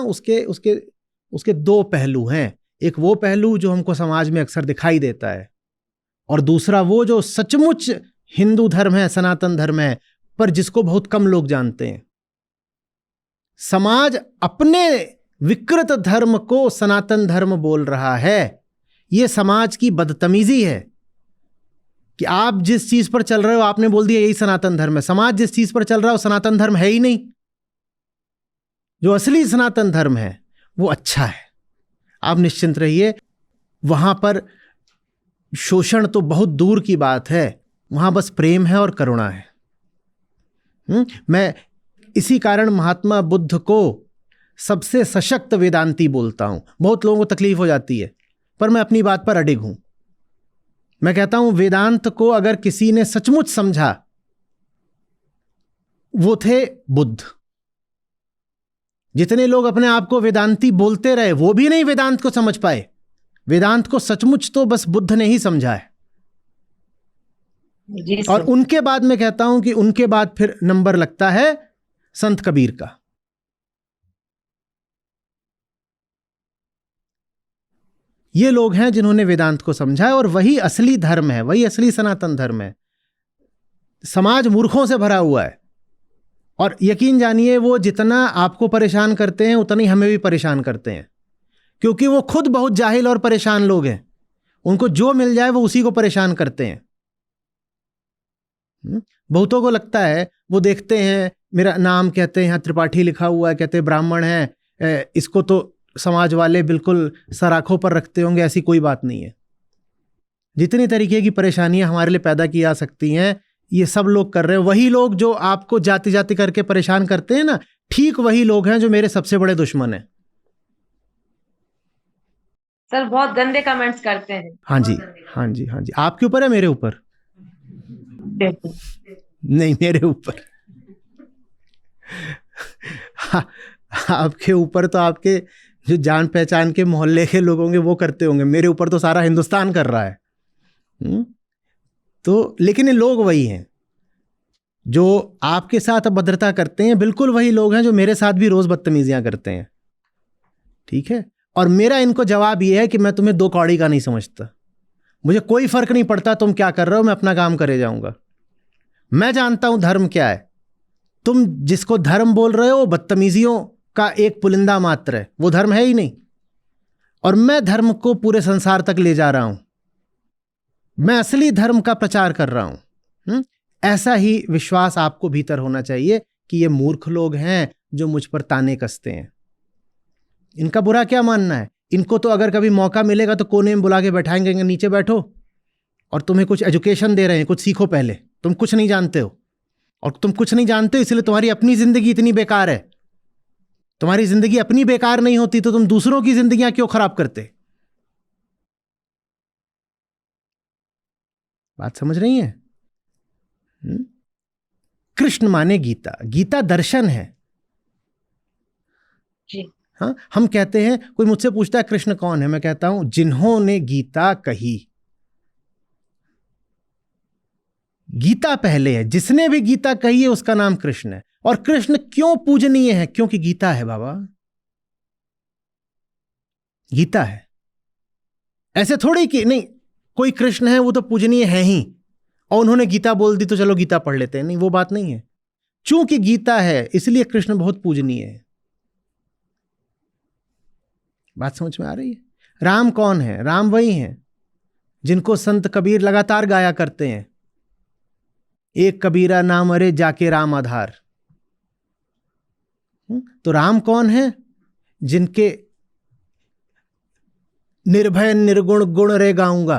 उसके दो पहलू हैं। एक वो पहलू जो हमको समाज में अक्सर दिखाई देता है, और दूसरा वो जो सचमुच हिंदू धर्म है, सनातन धर्म है, पर जिसको बहुत कम लोग जानते हैं। समाज अपने विकृत धर्म को सनातन धर्म बोल रहा है। यह समाज की बदतमीजी है कि आप जिस चीज पर चल रहे हो आपने बोल दिया यही सनातन धर्म है। समाज जिस चीज पर चल रहा है वो सनातन धर्म है ही नहीं। जो असली सनातन धर्म है वो अच्छा है, आप निश्चिंत रहिए। वहां पर शोषण तो बहुत दूर की बात है, वहां बस प्रेम है और करुणा है। मैं इसी कारण महात्मा बुद्ध को सबसे सशक्त वेदांती बोलता हूं। बहुत लोगों को तकलीफ हो जाती है, पर मैं अपनी बात पर अडिग हूं। मैं कहता हूं वेदांत को अगर किसी ने सचमुच समझा वो थे बुद्ध। जितने लोग अपने आप को वेदांती बोलते रहे वो भी नहीं वेदांत को समझ पाए। वेदांत को सचमुच तो बस बुद्ध ने ही समझा है। और उनके बाद मैं कहता हूं कि उनके बाद फिर नंबर लगता है संत कबीर का। ये लोग हैं जिन्होंने वेदांत को समझा है और वही असली धर्म है, वही असली सनातन धर्म है। समाज मूर्खों से भरा हुआ है और यकीन जानिए वो जितना आपको परेशान करते हैं उतना ही हमें भी परेशान करते हैं, क्योंकि वो खुद बहुत जाहिल और परेशान लोग हैं। उनको जो मिल जाए वो उसी को परेशान करते हैं। बहुतों को लगता है, वो देखते हैं मेरा नाम कहते हैं यहाँ त्रिपाठी लिखा हुआ है, कहते हैं ब्राह्मण है, इसको तो समाज वाले बिल्कुल सराखों पर रखते होंगे। ऐसी कोई बात नहीं है। जितनी तरीके की परेशानियां हमारे लिए पैदा की जा सकती हैं ये सब लोग कर रहे हैं। वही लोग जो आपको जाति जाति करके परेशान करते हैं ना, ठीक वही लोग हैं जो मेरे सबसे बड़े दुश्मन हैं। सर बहुत गंदे कमेंट्स करते हैं। हाँ जी, हाँ जी, हाँ जी। आपके ऊपर है मेरे ऊपर? नहीं, मेरे ऊपर। हाँ, आपके ऊपर तो आपके जो जान पहचान के मोहल्ले के लोग होंगे वो करते होंगे। मेरे ऊपर तो सारा हिंदुस्तान कर रहा है। तो लेकिन ये लोग वही हैं जो आपके साथ अभद्रता करते हैं, बिल्कुल वही लोग हैं जो मेरे साथ भी रोज बदतमीजियां करते हैं। ठीक है, और मेरा इनको जवाब ये है कि मैं तुम्हें दो कौड़ी का नहीं समझता। मुझे कोई फर्क नहीं पड़ता तुम क्या कर रहे हो, मैं अपना काम करे जाऊंगा। मैं जानता हूं धर्म क्या है। तुम जिसको धर्म बोल रहे हो बदतमीजियों का एक पुलिंदा मात्र है, वो धर्म है ही नहीं। और मैं धर्म को पूरे संसार तक ले जा रहा हूं। मैं असली धर्म का प्रचार कर रहा हूं। ऐसा ही विश्वास आपको भीतर होना चाहिए कि ये मूर्ख लोग हैं जो मुझ पर ताने कसते हैं। इनका बुरा क्या मानना है? इनको तो अगर कभी मौका मिलेगा तो कोने में बुला के बैठाएंगे, नीचे बैठो और तुम्हें कुछ एजुकेशन दे रहे हैं, कुछ सीखो। पहले तुम कुछ नहीं जानते हो, और तुम कुछ नहीं जानते हो इसलिए तुम्हारी अपनी जिंदगी इतनी बेकार है। तुम्हारी जिंदगी अपनी बेकार नहीं होती तो तुम दूसरों की जिंदगियां क्यों खराब करते? बात समझ रही है? कृष्ण माने गीता। गीता दर्शन है जी। हाँ, हम कहते हैं, कोई मुझसे पूछता है कृष्ण कौन है, मैं कहता हूं जिन्होंने गीता कही। गीता पहले है, जिसने भी गीता कही है उसका नाम कृष्ण है। और कृष्ण क्यों पूजनीय है? क्योंकि गीता है बाबा, गीता है। ऐसे थोड़ी कि नहीं कोई कृष्ण है वो तो पूजनीय है ही और उन्होंने गीता बोल दी तो चलो गीता पढ़ लेते हैं। नहीं, वो बात नहीं है। चूंकि गीता है इसलिए कृष्ण बहुत पूजनीय है। बात समझ में आ रही है? राम कौन है? राम वही है जिनको संत कबीर लगातार गाया करते हैं, एक कबीरा नाम अरे जाके राम आधार। तो राम कौन है? जिनके निर्भय निर्गुण गुण रे गाऊंगा,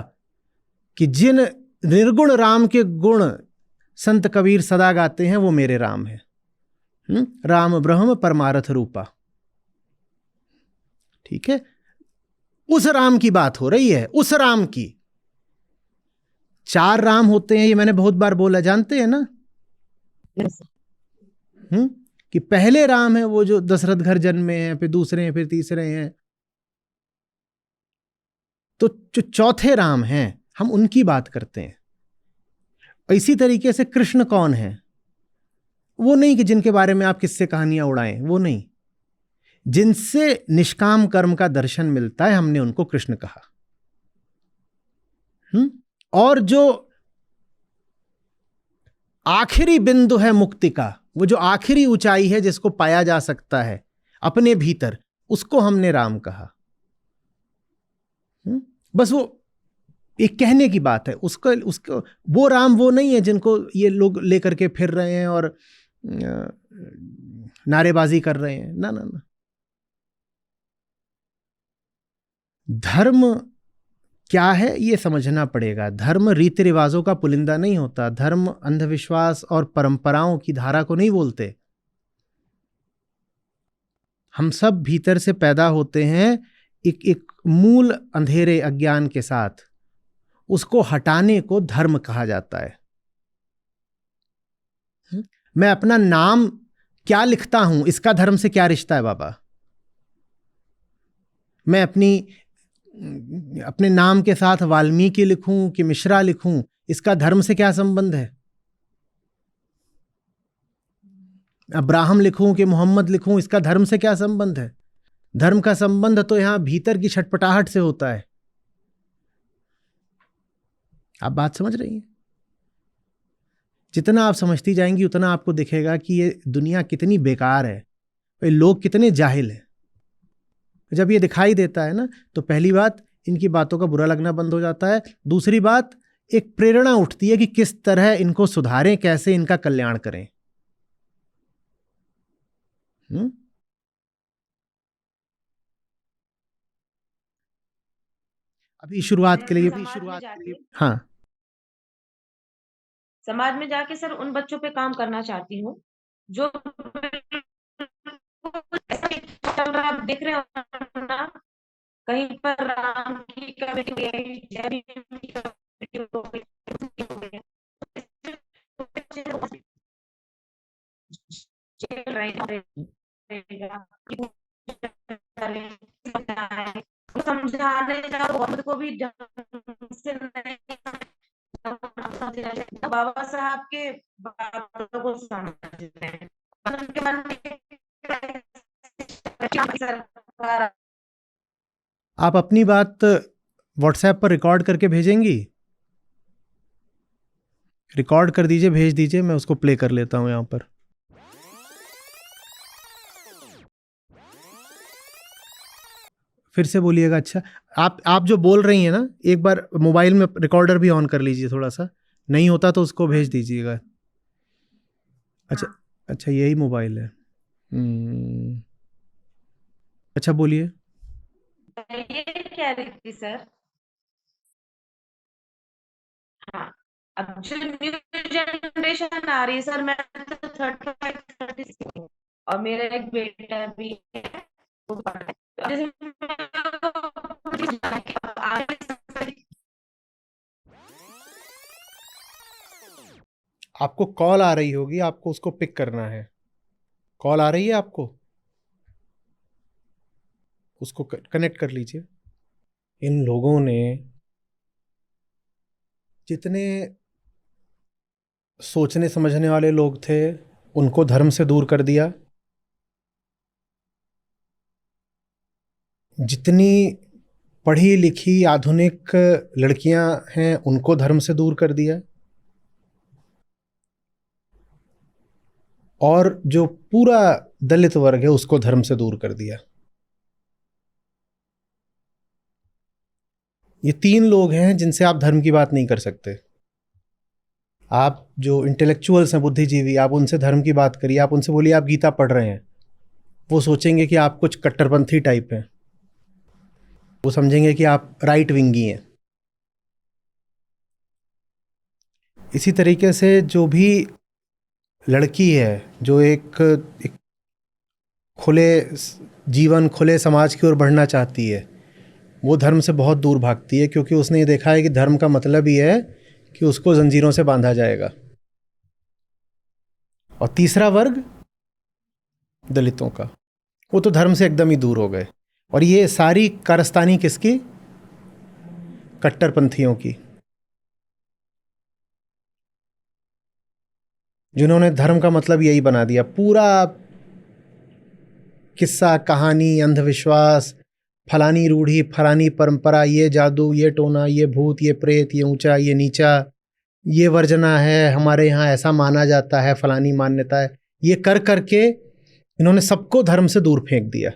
कि जिन निर्गुण राम के गुण संत कबीर सदा गाते हैं वो मेरे राम है। राम ब्रह्म परमार्थ रूपा। ठीक है, उस राम की बात हो रही है, उस राम की। 4 राम होते हैं, ये मैंने बहुत बार बोला, जानते हैं ना? कि पहले राम है वो जो दशरथ घर जन्मे हैं, फिर दूसरे हैं, फिर तीसरे हैं। तो जो चौथे राम हैं हम उनकी बात करते हैं। इसी तरीके से कृष्ण कौन है? वो नहीं कि जिनके बारे में आप किससे कहानियां उड़ाएं, वो नहीं। जिनसे निष्काम कर्म का दर्शन मिलता है हमने उनको कृष्ण कहा। और जो आखिरी बिंदु है मुक्ति का, वो जो आखिरी ऊंचाई है जिसको पाया जा सकता है अपने भीतर, उसको हमने राम कहा। बस वो एक कहने की बात है। उसको वो राम वो नहीं है जिनको ये लोग लेकर के फिर रहे हैं और नारेबाजी कर रहे हैं। ना ना ना, धर्म क्या है ये समझना पड़ेगा। धर्म रीति रिवाजों का पुलिंदा नहीं होता। धर्म अंधविश्वास और परंपराओं की धारा को नहीं बोलते। हम सब भीतर से पैदा होते हैं एक मूल अंधेरे अज्ञान के साथ, उसको हटाने को धर्म कहा जाता है। मैं अपना नाम क्या लिखता हूं, इसका धर्म से क्या रिश्ता है बाबा? मैं अपने नाम के साथ वाल्मीकि लिखूं कि मिश्रा लिखूं, इसका धर्म से क्या संबंध है? अब्राहम लिखूं कि मोहम्मद लिखूं, इसका धर्म से क्या संबंध है? धर्म का संबंध तो यहां भीतर की छटपटाहट से होता है। आप बात समझ रही हैं? जितना आप समझती जाएंगी उतना आपको दिखेगा कि ये दुनिया कितनी बेकार है, ये लोग कितने जाहिल हैं। जब ये दिखाई देता है ना, तो पहली बात इनकी बातों का बुरा लगना बंद हो जाता है। दूसरी बात, एक प्रेरणा उठती है कि किस तरह इनको सुधारें, कैसे इनका कल्याण करें। अभी शुरुआत के लिए हाँ, समाज में जाके सर उन बच्चों पे काम करना चाहती हूँ जो आप देख रहे हो ना, कहीं पर राम की कमेटी जय भीम की कमेटी हो गई, जेल समझाने जाओ गवर्नमेंट को भी ढंग से नहीं, बाबा साहब के बातों को समझ रहे हैं। उनके मन में सरकार। आप अपनी बात व्हाट्सएप पर रिकॉर्ड करके भेजेंगी? रिकॉर्ड कर दीजिए, भेज दीजिए, मैं उसको प्ले कर लेता हूं यहां पर। फिर से बोलिएगा। अच्छा, आप जो बोल रही हैं ना, एक बार मोबाइल में रिकॉर्डर भी ऑन कर लीजिए थोड़ा सा। नहीं होता तो उसको भेज दीजिएगा। अच्छा अच्छा, यही मोबाइल है। अच्छा बोलिए। ये क्या लिखती सर? हाँ, अब जो न्यू जनरेशन आ रही है सर, मैं तो 35-36 और मेरा एक बेटा भी है, वो बड़ा है। आपको कॉल आ रही होगी, आपको उसको पिक करना है। कॉल आ रही है आपको, उसको कनेक्ट कर लीजिए। इन लोगों ने जितने सोचने समझने वाले लोग थे उनको धर्म से दूर कर दिया। जितनी पढ़ी लिखी आधुनिक लड़कियां हैं उनको धर्म से दूर कर दिया। और जो पूरा दलित वर्ग है उसको धर्म से दूर कर दिया। ये 3 लोग हैं जिनसे आप धर्म की बात नहीं कर सकते। आप जो इंटेलेक्चुअल्स हैं, बुद्धिजीवी, आप उनसे धर्म की बात करिए। आप उनसे बोलिए आप गीता पढ़ रहे हैं, वो सोचेंगे कि आप कुछ कट्टरपंथी टाइप हैं। वो समझेंगे कि आप राइट विंगी हैं। इसी तरीके से जो भी लड़की है जो एक खुले जीवन, खुले समाज की ओर बढ़ना चाहती है, वो धर्म से बहुत दूर भागती है, क्योंकि उसने ये देखा है कि धर्म का मतलब ही है कि उसको जंजीरों से बांधा जाएगा। और तीसरा वर्ग दलितों का, वो तो धर्म से एकदम ही दूर हो गए। और ये सारी कारस्तानी किसकी? कट्टरपंथियों की, जिन्होंने धर्म का मतलब यही बना दिया। पूरा किस्सा कहानी, अंधविश्वास, फलानी रूढ़ी, फलानी परंपरा, ये जादू, ये टोना, ये भूत, ये प्रेत, ये ऊंचा, ये नीचा, ये वर्जना है, हमारे यहाँ ऐसा माना जाता है, फलानी मान्यता है, ये कर करके इन्होंने सबको धर्म से दूर फेंक दिया।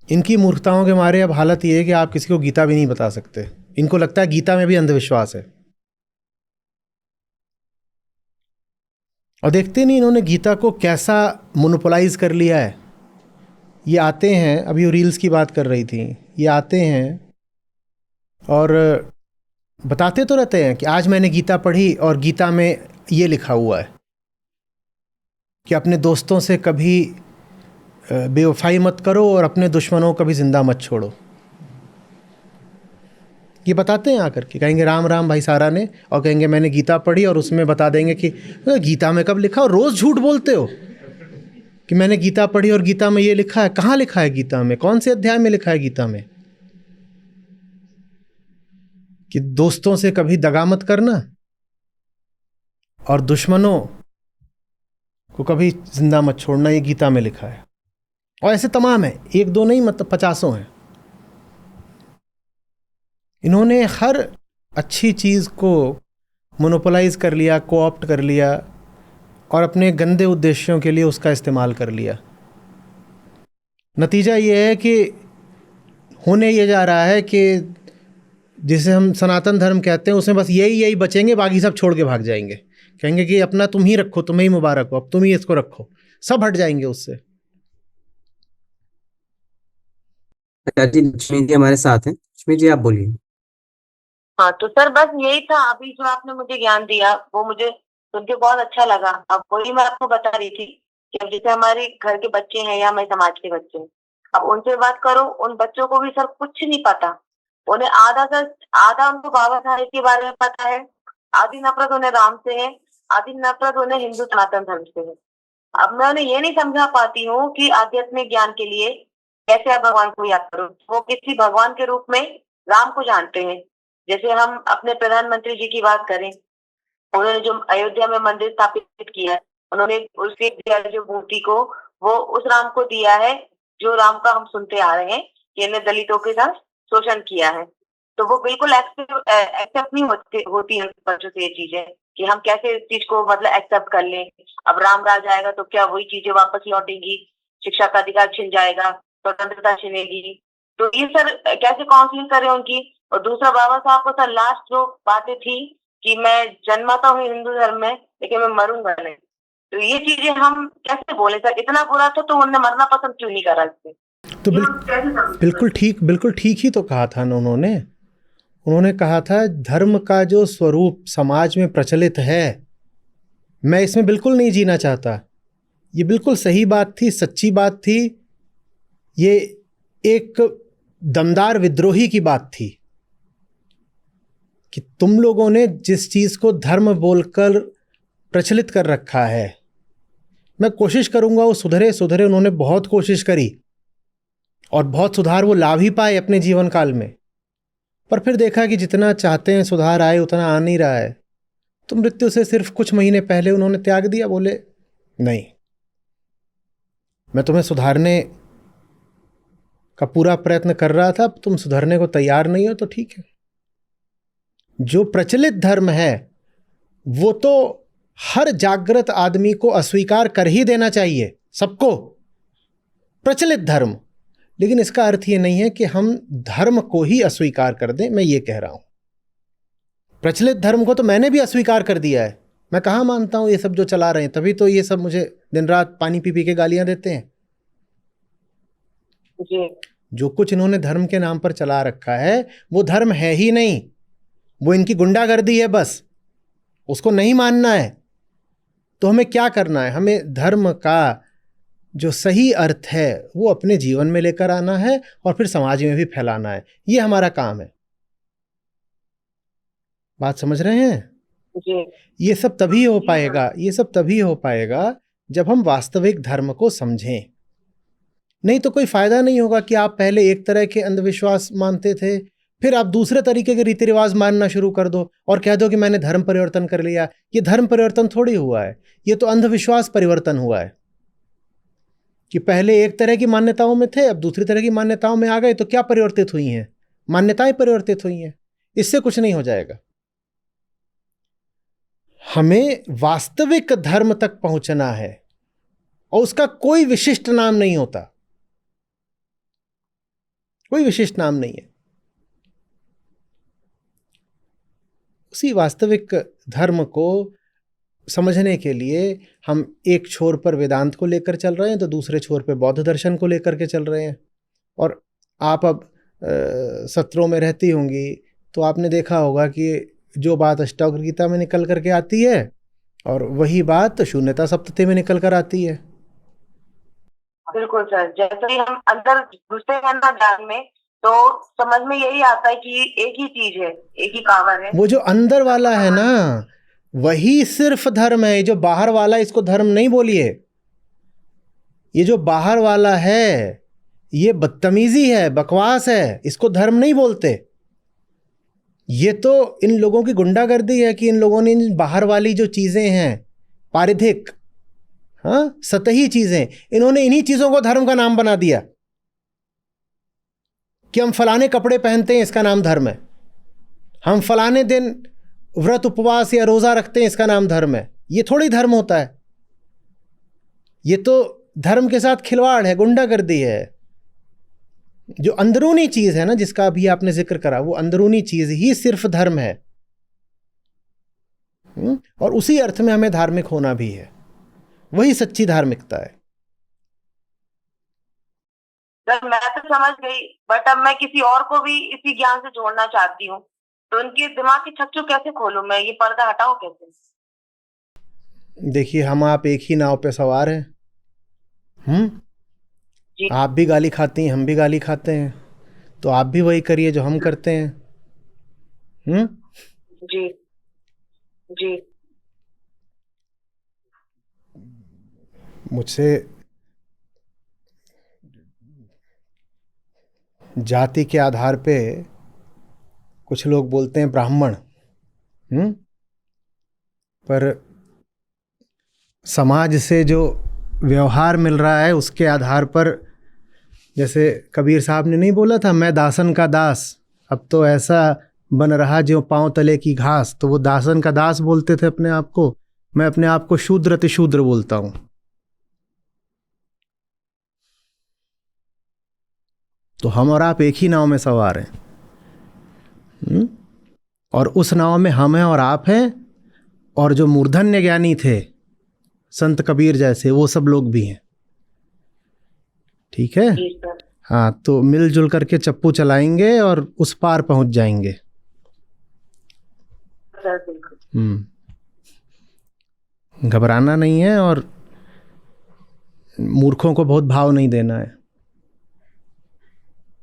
इनकी मूर्खताओं के मारे अब हालत ये है कि आप किसी को गीता भी नहीं बता सकते। इनको लगता है गीता में भी अंधविश्वास है। और देखते नहीं इन्होंने गीता को कैसा मोनोपोलाइज कर लिया है। ये आते हैं, अभी वो रील्स की बात कर रही थी, ये आते हैं और बताते तो रहते हैं कि आज मैंने गीता पढ़ी और गीता में ये लिखा हुआ है कि अपने दोस्तों से कभी बेवफाई मत करो और अपने दुश्मनों को कभी जिंदा मत छोड़ो। ये बताते हैं आकर के, कहेंगे राम राम भाई सारा ने, और कहेंगे मैंने गीता पढ़ी, और उसमें बता देंगे कि गीता में कब लिखा, और रोज़ झूठ बोलते हो कि मैंने गीता पढ़ी और गीता में ये लिखा है। कहाँ लिखा है गीता में? कौन से अध्याय में लिखा है गीता में कि दोस्तों से कभी दगा मत करना और दुश्मनों को कभी जिंदा मत छोड़ना? ये गीता में लिखा है। और ऐसे तमाम है, एक दो नहीं, मतलब 50 हैं। इन्होंने हर अच्छी चीज़ को मोनोपोलाइज कर लिया, कोऑप्ट कर लिया और अपने गंदे उद्देश्यों के लिए उसका इस्तेमाल कर लिया। नतीजा ये है कि होने ये जा रहा है कि जिसे हम सनातन धर्म कहते हैं उसमें बस यही बचेंगे, बाकी सब छोड़ के भाग जाएंगे। कहेंगे कि अपना तुम ही रखो, तुम्हें ही मुबारक हो, अब तुम ही इसको रखो, सब हट जाएंगे उससे। आचार्य जी, लक्ष्मी जी हमारे साथ हैं। लक्ष्मी जी आप बोलिए। हाँ, तो सर बस यही था। अभी जो आपने मुझे ज्ञान दिया वो मुझे सुन के बहुत अच्छा लगा। अब वही मैं आपको बता रही थी कि अब जैसे हमारे घर के बच्चे हैं या हमारे समाज के बच्चे हैं, अब उनसे बात करो, उन बच्चों को भी सर कुछ नहीं पता। उन्हें आधा उनको बाबा साहेब के बारे में पता है, आधी नफरत उन्हें राम से है, आधी नफरत उन्हें हिंदू सनातन धर्म से है। अब मैं उन्हें ये नहीं समझा पाती हूँ कि आध्यात्मिक ज्ञान के लिए कैसे आप भगवान को याद करो। वो किसी भगवान के रूप में राम को जानते हैं। जैसे हम अपने प्रधानमंत्री जी की बात करें, उन्होंने जो अयोध्या में मंदिर स्थापित किया है, उन्होंने उसके जो मूर्ति को वो उस राम को दिया है जो राम का हम सुनते आ रहे हैं कि इन्हें दलितों के साथ शोषण किया है। तो वो बिल्कुल एक्सेप्ट नहीं होती है बच्चों से ये चीजें कि हम कैसे इस चीज को मतलब एक्सेप्ट कर लें। अब राम राज आएगा तो क्या वही चीजें वापस लौटेंगी? शिक्षा का अधिकार छिन जाएगा, स्वतंत्रता छिनेगी। तो ये सर कैसे काउंसलिंग करें उनकी? और दूसरा, बाबा साहब को सर लास्ट जो बातें थी कि मैं जन्मा हूँ हिंदू धर्म में लेकिन मैं मरूंगा नहीं, तो ये चीजें हम कैसे बोले सर? इतना बुरा था तो उन्होंने मरना पसंद क्यों नहीं करा इससे? तो बिल्कुल ठीक ही तो कहा था उन्होंने। उन्होंने कहा था धर्म का जो स्वरूप समाज में प्रचलित है, मैं इसमें बिल्कुल नहीं जीना चाहता। ये बिल्कुल सही बात थी, सच्ची बात थी। ये एक दमदार विद्रोही की बात थी कि तुम लोगों ने जिस चीज़ को धर्म बोलकर प्रचलित कर रखा है, मैं कोशिश करूँगा वो सुधरे। उन्होंने बहुत कोशिश करी और बहुत सुधार वो ला भी पाए अपने जीवन काल में, पर फिर देखा कि जितना चाहते हैं सुधार आए उतना आ नहीं रहा है। तो मृत्यु से सिर्फ कुछ महीने पहले उन्होंने त्याग दिया। बोले नहीं, मैं तुम्हें सुधारने का पूरा प्रयत्न कर रहा था, तुम सुधरने को तैयार नहीं हो तो ठीक है। जो प्रचलित धर्म है वो तो हर जागृत आदमी को अस्वीकार कर ही देना चाहिए, सबको, प्रचलित धर्म। लेकिन इसका अर्थ ये नहीं है कि हम धर्म को ही अस्वीकार कर दें। मैं ये कह रहा हूं, प्रचलित धर्म को तो मैंने भी अस्वीकार कर दिया है। मैं कहाँ मानता हूं ये सब जो चला रहे हैं, तभी तो ये सब मुझे दिन रात पानी पी के गालियां देते हैं। जो कुछ इन्होंने धर्म के नाम पर चला रखा है वो धर्म है ही नहीं, वो इनकी गुंडागर्दी है बस। उसको नहीं मानना है तो हमें क्या करना है? हमें धर्म का जो सही अर्थ है वो अपने जीवन में लेकर आना है और फिर समाज में भी फैलाना है। ये हमारा काम है। बात समझ रहे हैं? ये सब तभी हो पाएगा जब हम वास्तविक धर्म को समझें। नहीं तो कोई फायदा नहीं होगा कि आप पहले एक तरह के अंधविश्वास मानते थे, फिर आप दूसरे तरीके के रीति रिवाज मानना शुरू कर दो और कह दो कि मैंने धर्म परिवर्तन कर लिया। ये धर्म परिवर्तन थोड़ी हुआ है, ये तो अंधविश्वास परिवर्तन हुआ है कि पहले एक तरह की मान्यताओं में थे, अब दूसरी तरह की मान्यताओं में आ गए। तो क्या परिवर्तित हुई हैं? मान्यताएं परिवर्तित हुई हैं। इससे कुछ नहीं हो जाएगा। हमें वास्तविक धर्म तक पहुंचना है और उसका कोई विशिष्ट नाम नहीं होता, कोई विशिष्ट नाम नहीं है। उसी वास्तविक धर्म को समझने के लिए हम एक छोर पर वेदांत को लेकर चल रहे हैं तो दूसरे छोर पर बौद्ध दर्शन को लेकर के चल रहे हैं। और आप अब सत्रों में रहती होंगी तो आपने देखा होगा कि जो बात अष्टावक्र गीता में निकल करके आती है और वही बात शून्यता सप्तति में निकल कर आती है। बिल्कुल सर, जैसे ही हम अंदर घुसते हैं ना ज्ञान में, तो समझ में यही आता है कि एक ही चीज है, एक ही पावर है। वो जो अंदर वाला है ना, वही सिर्फ धर्म है। जो बाहर वाला, इसको धर्म नहीं बोलिए। ये जो बाहर वाला है ये बदतमीजी है, बकवास है, इसको धर्म नहीं बोलते। ये तो इन लोगों की गुंडागर्दी है कि इन लोगों ने इन बाहर वाली जो चीज़ें हैं, पारिधिक, हाँ, सतही चीज़ें, इन्होंने इन्हीं चीज़ों को धर्म का नाम बना दिया कि हम फलाने कपड़े पहनते हैं, इसका नाम धर्म है। हम फलाने दिन व्रत उपवास या रोज़ा रखते हैं, इसका नाम धर्म है। ये थोड़ी धर्म होता है। ये तो धर्म के साथ खिलवाड़ है, गुंडागर्दी है। जो अंदरूनी चीज़ है ना, जिसका अभी आपने जिक्र करा, वो अंदरूनी चीज़ ही सिर्फ धर्म है। और उसी अर्थ में हमें धार्मिक होना भी है। वही सच्ची धार्मिकता है। सर मैं तो समझ गई, बट अब मैं किसी और को भी इसी ज्ञान से जोड़ना चाहती हूँ, तो उनके दिमाग की चक्षु कैसे खोलूं मैं, ये पर्दा हटाऊं कैसे? देखिए, हम आप एक ही नाव पे सवार हैं। जी आप भी गाली खाती हैं, हम भी गाली खाते हैं, तो आप भी वही करिए जो हम करते हैं। जी जी। मुझसे जाति के आधार पे कुछ लोग बोलते हैं ब्राह्मण, पर समाज से जो व्यवहार मिल रहा है उसके आधार पर, जैसे कबीर साहब ने नहीं बोला था, मैं दासन का दास, अब तो ऐसा बन रहा जो पांव तले की घास। तो वो दासन का दास बोलते थे अपने आप को, मैं अपने आप को शूद्र अति शूद्र बोलता हूं। तो हम और आप एक ही नाव में सवार हैं। और उस नाव में हम हैं और आप हैं, और जो मूर्धन्य ज्ञानी थे संत कबीर जैसे, वो सब लोग भी हैं। ठीक है? हाँ, तो मिलजुल करके चप्पू चलाएंगे और उस पार पहुंच जाएंगे। घबराना नहीं है और मूर्खों को बहुत भाव नहीं देना है।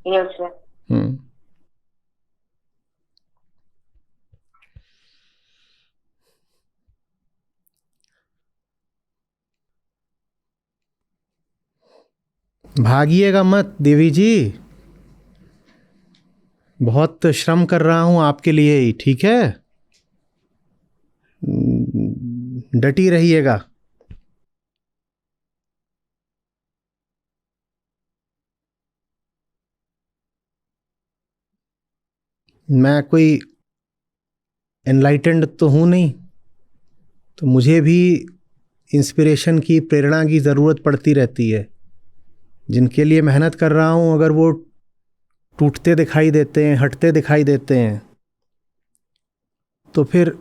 Yes sir. भागिएगा मत देवी जी, बहुत श्रम कर रहा हूं आपके लिए ही। ठीक है? डटी रहिएगा। मैं कोई एनलाइटेंड तो हूं नहीं, तो मुझे भी इंस्पिरेशन की, प्रेरणा की ज़रूरत पड़ती रहती है। जिनके लिए मेहनत कर रहा हूं, अगर वो टूटते दिखाई देते हैं, हटते दिखाई देते हैं, तो फिर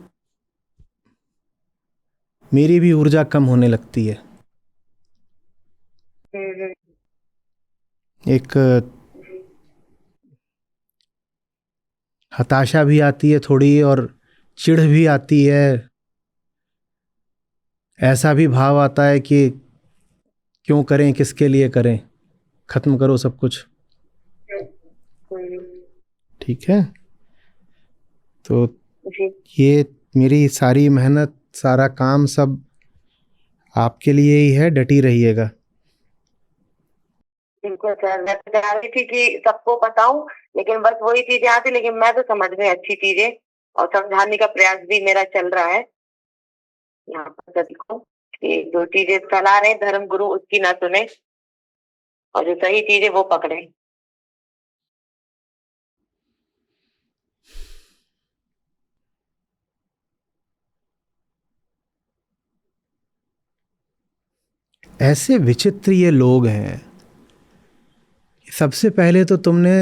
मेरी भी ऊर्जा कम होने लगती है। एक हताशा भी आती है थोड़ी, और चिढ़ भी आती है। ऐसा भी भाव आता है कि क्यों करें, किसके लिए करें, खत्म करो सब कुछ। ठीक है? तो ये मेरी सारी मेहनत, सारा काम सब आपके लिए ही है। डटी रहिएगा। बिल्कुल सर, मैं तो चाह रही थी कि सबको बताऊं, लेकिन बस वही चीजें आती, लेकिन मैं तो समझ गई अच्छी चीजें, और समझाने का प्रयास भी मेरा चल रहा है यहाँ पर सभी को, कि जो चीजें फैला रहे धर्म गुरु उसकी ना सुने, और जो सही चीजें वो पकड़े। ऐसे विचित्र ये लोग हैं। सबसे पहले तो तुमने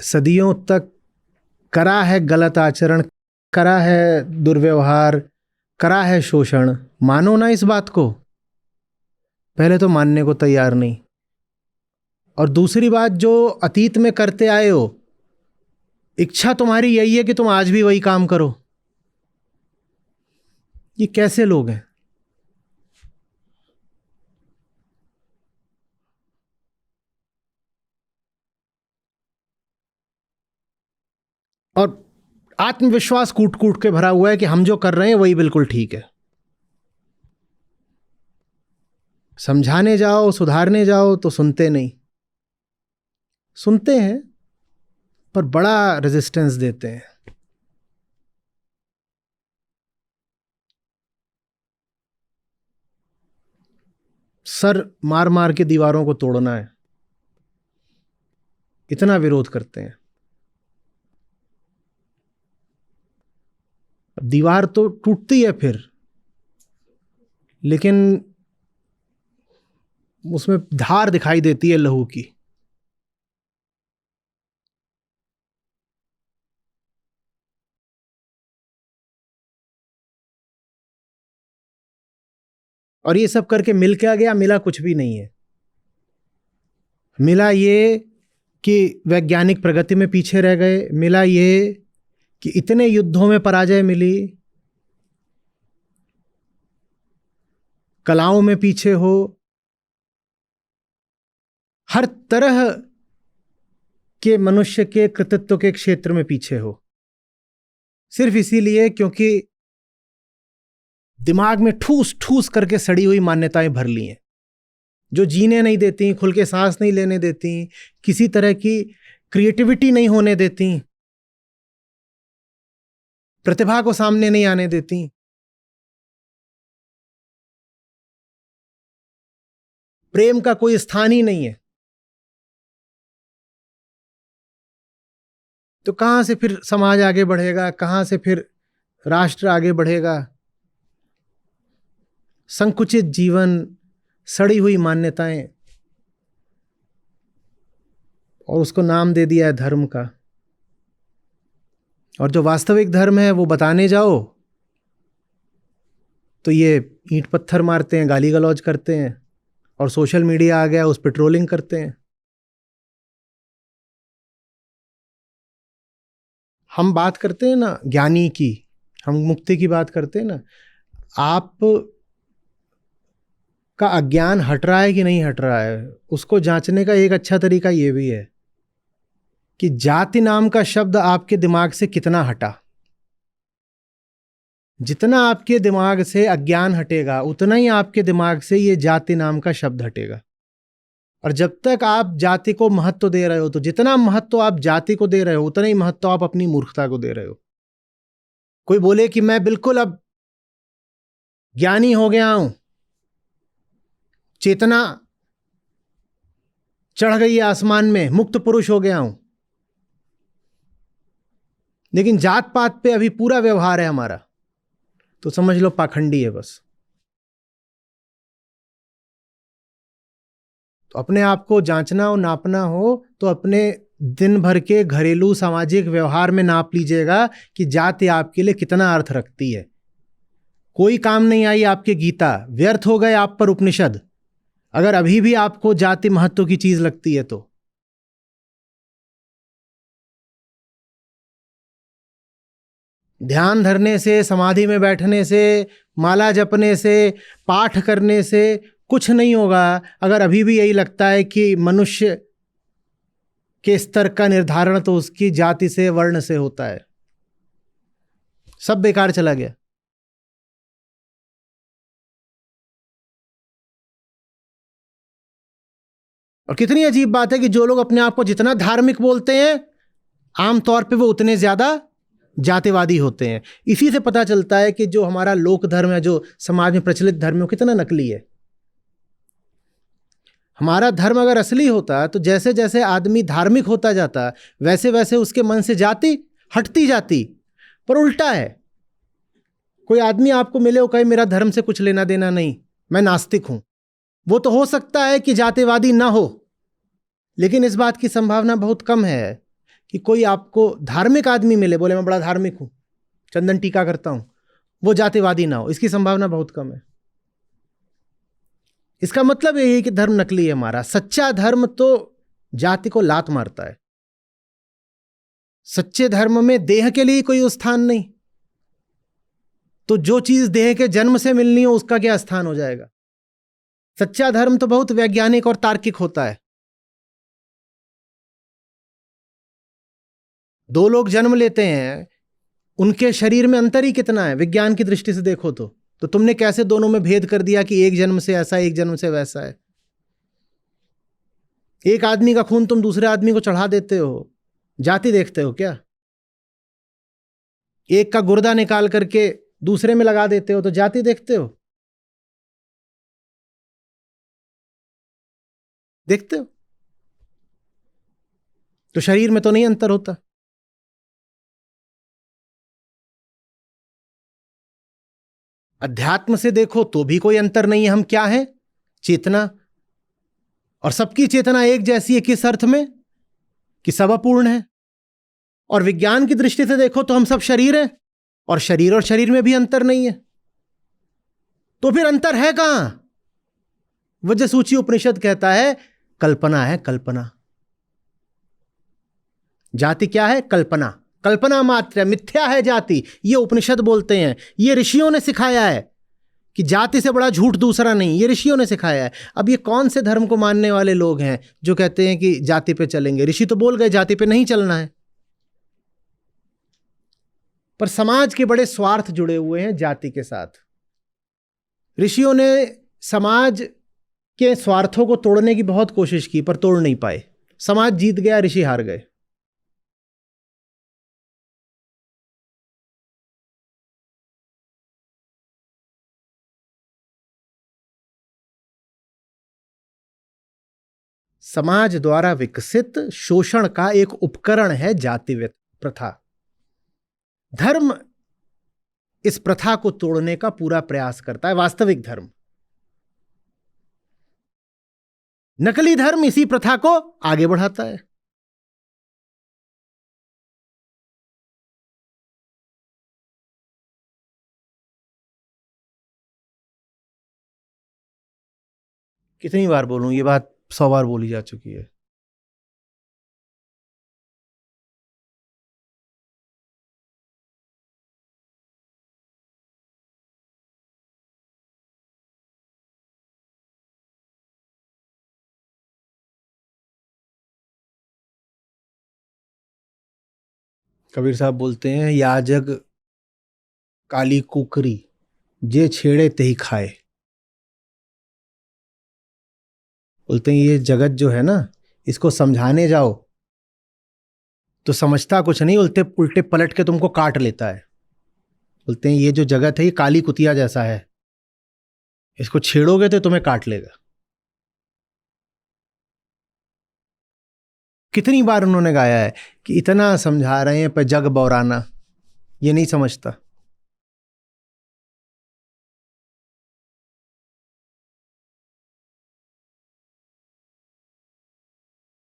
सदियों तक करा है गलत आचरण, करा है दुर्व्यवहार, करा है शोषण। मानो ना इस बात को, पहले तो मानने को तैयार नहीं। और दूसरी बात, जो अतीत में करते आए हो, इच्छा तुम्हारी यही है कि तुम आज भी वही काम करो। ये कैसे लोग हैं? और आत्मविश्वास कूट कूट के भरा हुआ है कि हम जो कर रहे हैं वही बिल्कुल ठीक है। समझाने जाओ, सुधारने जाओ तो सुनते नहीं। सुनते हैं पर बड़ा रेजिस्टेंस देते हैं। सर मार मार के दीवारों को तोड़ना है, इतना विरोध करते हैं। दीवार तो टूटती है फिर, लेकिन उसमें धार दिखाई देती है लहू की। और ये सब करके मिल क्या गया? मिला कुछ भी नहीं है। मिला ये कि वैज्ञानिक प्रगति में पीछे रह गए, मिला ये कि इतने युद्धों में पराजय मिली, कलाओं में पीछे हो, हर तरह के मनुष्य के कृतित्व के क्षेत्र में पीछे हो, सिर्फ इसीलिए क्योंकि दिमाग में ठूस ठूस करके सड़ी हुई मान्यताएं भर ली हैं, जो जीने नहीं देती, खुल के सांस नहीं लेने देती, किसी तरह की क्रिएटिविटी नहीं होने देती, प्रतिभा को सामने नहीं आने देती। प्रेम का कोई स्थान ही नहीं है। तो कहां से फिर समाज आगे बढ़ेगा? कहां से फिर राष्ट्र आगे बढ़ेगा? संकुचित जीवन, सड़ी हुई मान्यताएं, और उसको नाम दे दिया है धर्म का। और जो वास्तविक धर्म है वो बताने जाओ तो ये ईंट पत्थर मारते हैं, गाली गलौज करते हैं, और सोशल मीडिया आ गया, उस पर ट्रोलिंग करते हैं। हम बात करते हैं ना ज्ञानी की, हम मुक्ति की बात करते हैं ना। आप का अज्ञान हट रहा है कि नहीं हट रहा है, उसको जांचने का एक अच्छा तरीका ये भी है कि जाति नाम का शब्द आपके दिमाग से कितना हटा। जितना आपके दिमाग से अज्ञान हटेगा, उतना ही आपके दिमाग से ये जाति नाम का शब्द हटेगा। और जब तक आप जाति को महत्व दे रहे हो, तो जितना महत्व आप जाति को दे रहे हो, उतना ही महत्व आप अपनी मूर्खता को दे रहे हो। कोई बोले कि मैं बिल्कुल अब ज्ञानी हो गया हूं, चेतना चढ़ गई है आसमान में, मुक्त पुरुष हो गया हूं, लेकिन जात पात पे अभी पूरा व्यवहार है हमारा, तो समझ लो पाखंडी है बस। तो अपने आप को जांचना और नापना हो तो अपने दिन भर के घरेलू सामाजिक व्यवहार में नाप लीजिएगा कि जाति आपके लिए कितना अर्थ रखती है। कोई काम नहीं आई आपके गीता, व्यर्थ हो गए आप पर उपनिषद, अगर अभी भी आपको जाति महत्व की चीज लगती है तो। ध्यान धरने से, समाधि में बैठने से, माला जपने से, पाठ करने से कुछ नहीं होगा अगर अभी भी यही लगता है कि मनुष्य के स्तर का निर्धारण तो उसकी जाति से, वर्ण से होता है। सब बेकार चला गया। और कितनी अजीब बात है कि जो लोग अपने आप को जितना धार्मिक बोलते हैं, आमतौर पे वो उतने ज्यादा जातिवादी होते हैं। इसी से पता चलता है कि जो हमारा लोक धर्म है, जो समाज में प्रचलित धर्म है, वो कितना नकली है। हमारा धर्म अगर असली होता तो जैसे जैसे आदमी धार्मिक होता जाता, वैसे वैसे उसके मन से जाति हटती जाती। पर उल्टा है, कोई आदमी आपको मिले वो कहे मेरा धर्म से कुछ लेना देना नहीं, मैं नास्तिक हूं, वो तो हो सकता है कि जातिवादी ना हो, लेकिन इस बात की संभावना बहुत कम है कि कोई आपको धार्मिक आदमी मिले, बोले मैं बड़ा धार्मिक हूं, चंदन टीका करता हूं, वो जातिवादी ना हो। इसकी संभावना बहुत कम है। इसका मतलब यही है कि धर्म नकली है हमारा। सच्चा धर्म तो जाति को लात मारता है। सच्चे धर्म में देह के लिए कोई स्थान नहीं, तो जो चीज देह के जन्म से मिलनी हो उसका क्या स्थान हो जाएगा। सच्चा धर्म तो बहुत वैज्ञानिक और तार्किक होता है। दो लोग जन्म लेते हैं, उनके शरीर में अंतर ही कितना है विज्ञान की दृष्टि से देखो तो तुमने कैसे दोनों में भेद कर दिया कि एक जन्म से ऐसा, एक जन्म से वैसा है। एक आदमी का खून तुम दूसरे आदमी को चढ़ा देते हो, जाति देखते हो क्या? एक का गुर्दा निकाल करके दूसरे में लगा देते हो तो जाति देखते हो? देखते हो? तो शरीर में तो नहीं अंतर होता। अध्यात्म से देखो तो भी कोई अंतर नहीं है। हम क्या हैं? चेतना। और सबकी चेतना एक जैसी है। किस अर्थ में? कि सब अपूर्ण है। और विज्ञान की दृष्टि से देखो तो हम सब शरीर हैं, और शरीर में भी अंतर नहीं है। तो फिर अंतर है कहां? वज्रसूची उपनिषद कहता है कल्पना है, कल्पना। जाति क्या है? कल्पना। कल्पना मात्र है, मिथ्या है जाति। ये उपनिषद बोलते हैं, ये ऋषियों ने सिखाया है कि जाति से बड़ा झूठ दूसरा नहीं। ये ऋषियों ने सिखाया है। अब ये कौन से धर्म को मानने वाले लोग हैं जो कहते हैं कि जाति पे चलेंगे? ऋषि तो बोल गए जाति पे नहीं चलना है। पर समाज के बड़े स्वार्थ जुड़े हुए हैं जाति के साथ। ऋषियों ने समाज के स्वार्थों को तोड़ने की बहुत कोशिश की पर तोड़ नहीं पाए। समाज जीत गया, ऋषि हार गए। समाज द्वारा विकसित शोषण का एक उपकरण है जातिवाद प्रथा। धर्म इस प्रथा को तोड़ने का पूरा प्रयास करता है, वास्तविक धर्म। नकली धर्म इसी प्रथा को आगे बढ़ाता है। कितनी बार बोलूं, ये बात 100 बार बोली जा चुकी है। कबीर साहब बोलते हैं याजक काली कुकरी जे छेड़े ते ही खाए। बोलते हैं ये जगत जो है ना, इसको समझाने जाओ तो समझता कुछ नहीं, उल्टे उल्टे पलट के तुमको काट लेता है। बोलते हैं ये जो जगत है ये काली कुतिया जैसा है, इसको छेड़ोगे तो तुम्हें काट लेगा। कितनी बार उन्होंने गाया है कि इतना समझा रहे हैं पर जग बौराना, ये नहीं समझता।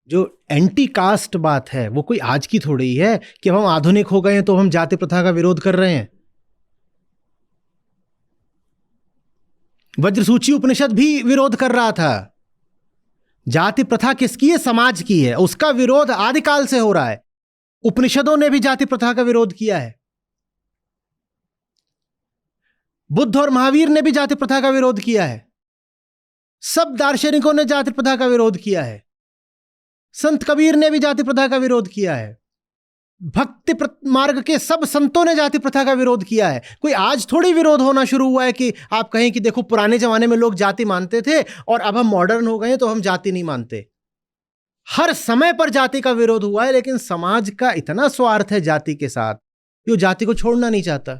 जो एंटी कास्ट बात है वो कोई आज की थोड़ी ही है कि हम आधुनिक हो गए हैं तो हम जाति प्रथा का विरोध कर रहे हैं। वज्रसूची उपनिषद भी विरोध कर रहा था। जाति प्रथा किसकी है? समाज की है। उसका विरोध आदिकाल से हो रहा है। उपनिषदों ने भी जाति प्रथा का विरोध किया है। बुद्ध और महावीर ने भी जाति प्रथा का विरोध किया है। सब दार्शनिकों ने जाति प्रथा का विरोध किया है। संत कबीर ने भी जाति प्रथा का विरोध किया है। भक्ति मार्ग के सब संतों ने जाति प्रथा का विरोध किया है। कोई आज थोड़ी विरोध होना शुरू हुआ है कि आप कहें कि देखो पुराने जमाने में लोग जाति मानते थे और अब हम मॉडर्न हो गए हैं तो हम जाति नहीं मानते। हर समय पर जाति का विरोध हुआ है, लेकिन समाज का इतना स्वार्थ है जाति के साथ कि वो जाति को छोड़ना नहीं चाहता।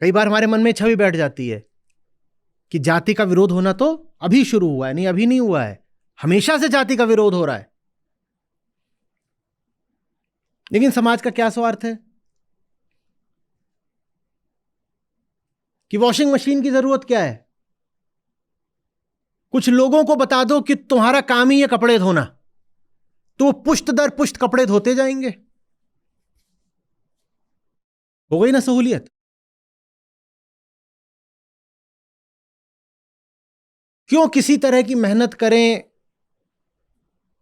कई बार हमारे मन में छवि बैठ जाती है कि जाति का विरोध होना तो अभी शुरू हुआ है। नहीं, अभी नहीं हुआ है, हमेशा से जाति का विरोध हो रहा है। लेकिन समाज का क्या स्वार्थ है कि वॉशिंग मशीन की जरूरत क्या है? कुछ लोगों को बता दो कि तुम्हारा काम ही है कपड़े धोना, तो वो पुश्त दर पुश्त कपड़े धोते जाएंगे। हो गई ना सहूलियत। क्यों किसी तरह की मेहनत करें,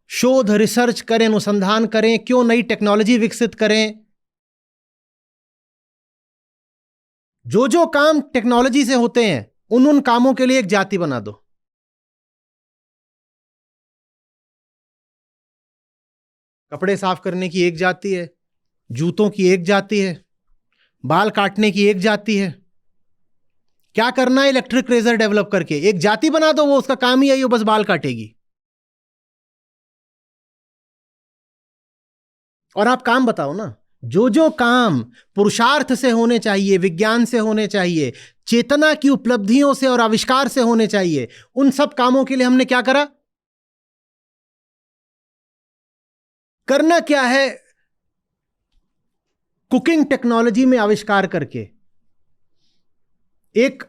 शोध रिसर्च करें, अनुसंधान करें, क्यों नई टेक्नोलॉजी विकसित करें? जो जो काम टेक्नोलॉजी से होते हैं उन उन कामों के लिए एक जाति बना दो। कपड़े साफ करने की एक जाति है, जूतों की एक जाति है, बाल काटने की एक जाति है। क्या करना है? इलेक्ट्रिक रेजर डेवलप करके एक जाति बना दो, वो उसका काम ही है, वो बस बाल काटेगी। और आप काम बताओ ना, जो जो काम पुरुषार्थ से होने चाहिए, विज्ञान से होने चाहिए, चेतना की उपलब्धियों से और आविष्कार से होने चाहिए, उन सब कामों के लिए हमने क्या करा? करना क्या है? कुकिंग टेक्नोलॉजी में आविष्कार करके एक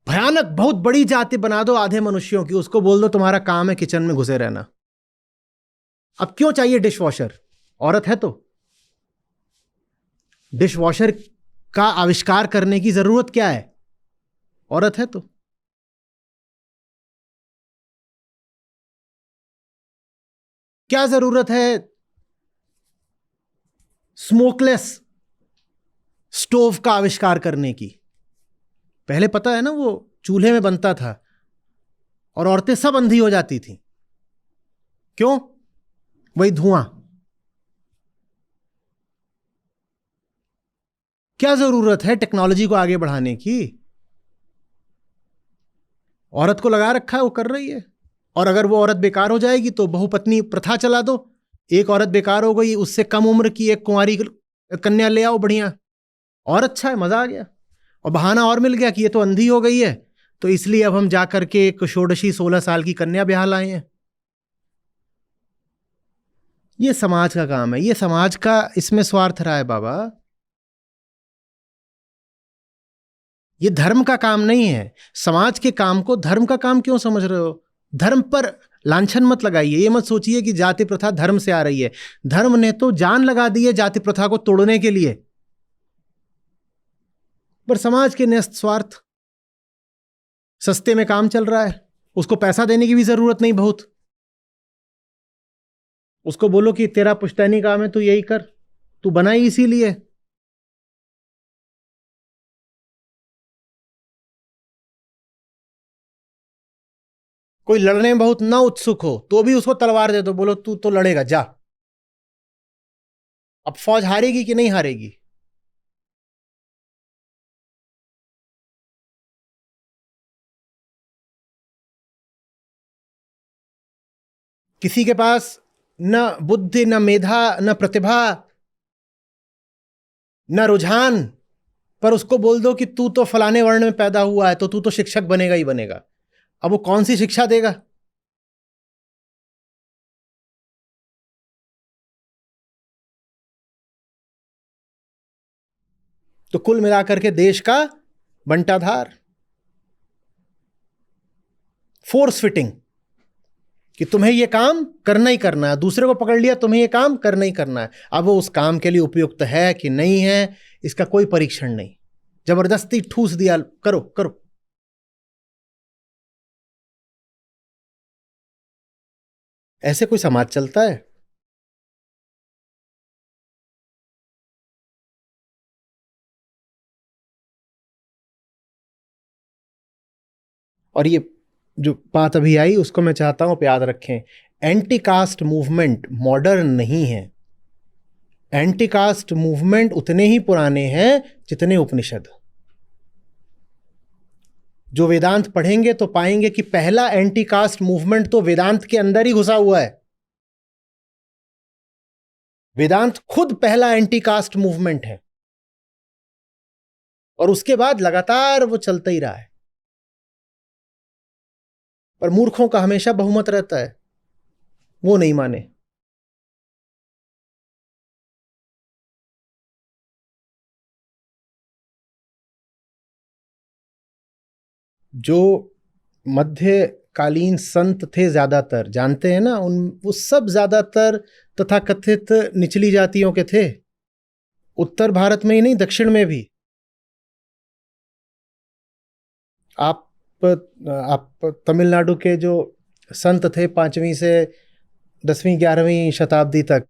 भयानक बहुत बड़ी जाति बना दो आधे मनुष्यों की, उसको बोल दो तुम्हारा काम है किचन में घुसे रहना। अब क्यों चाहिए डिश वॉशर? औरत है तो। डिश वॉशर का आविष्कार करने की जरूरत क्या है? औरत है तो। क्या जरूरत है स्मोकलेस स्टोव का आविष्कार करने की? पहले पता है ना, वो चूल्हे में बनता था और औरतें सब अंधी हो जाती थी। क्यों? वही धुआं। क्या जरूरत है टेक्नोलॉजी को आगे बढ़ाने की? औरत को लगा रखा है, वो कर रही है। और अगर वो औरत बेकार हो जाएगी तो बहुपत्नी प्रथा चला दो। एक औरत बेकार हो गई, उससे कम उम्र की एक कुंवारी कन्या ले आओ, बढ़िया। और अच्छा है, मजा आ गया। और बहाना और मिल गया कि ये तो अंधी हो गई है, तो इसलिए अब हम जाकर के एक षोडशी 16 साल की कन्या ब्याह लाए हैं। ये समाज का काम है, ये समाज का इसमें स्वार्थ रहा है बाबा। ये धर्म का काम नहीं है। समाज के काम को धर्म का काम क्यों समझ रहे हो? धर्म पर लांछन मत लगाइए। ये मत सोचिए कि जाति प्रथा धर्म से आ रही है। धर्म ने तो जान लगा दी है जाति प्रथा को तोड़ने के लिए, पर समाज के न्यस्त स्वार्थ। सस्ते में काम चल रहा है, उसको पैसा देने की भी जरूरत नहीं बहुत। उसको बोलो कि तेरा पुश्तैनी काम है, तू यही कर, तू बना ही इसीलिए। कोई लड़ने में बहुत ना उत्सुक हो तो भी उसको तलवार दे दो, बोलो तू तो लड़ेगा, जा। अब फौज हारेगी कि नहीं हारेगी? किसी के पास न बुद्धि, न मेधा, न प्रतिभा, न रुझान, पर उसको बोल दो कि तू तो फलाने वर्ण में पैदा हुआ है तो तू तो शिक्षक बनेगा ही बनेगा। अब वो कौन सी शिक्षा देगा? तो कुल मिलाकर के देश का बंटाधार, फोर्स फिटिंग, कि तुम्हें यह काम करना ही करना है। दूसरे को पकड़ लिया, तुम्हें यह काम करना ही करना है। अब वो उस काम के लिए उपयुक्त है कि नहीं है, इसका कोई परीक्षण नहीं। जबरदस्ती ठूस दिया, करो करो। ऐसे कोई समाज चलता है? और ये जो बात अभी आई उसको मैं चाहता हूं आप याद रखें। एंटी कास्ट मूवमेंट मॉडर्न नहीं है। एंटी कास्ट मूवमेंट उतने ही पुराने हैं जितने उपनिषद। जो वेदांत पढ़ेंगे तो पाएंगे कि पहला एंटी कास्ट मूवमेंट तो वेदांत के अंदर ही घुसा हुआ है। वेदांत खुद पहला एंटी कास्ट मूवमेंट है, और उसके बाद लगातार वो चलता ही रहा है। पर मूर्खों का हमेशा बहुमत रहता है, वो नहीं माने। जो मध्य कालीन संत थे ज्यादातर, जानते हैं ना, वो सब ज्यादातर तथाकथित निचली जातियों के थे, उत्तर भारत में ही नहीं दक्षिण में भी। आप तमिलनाडु के जो संत थे 5वीं से 10वीं 11वीं शताब्दी तक,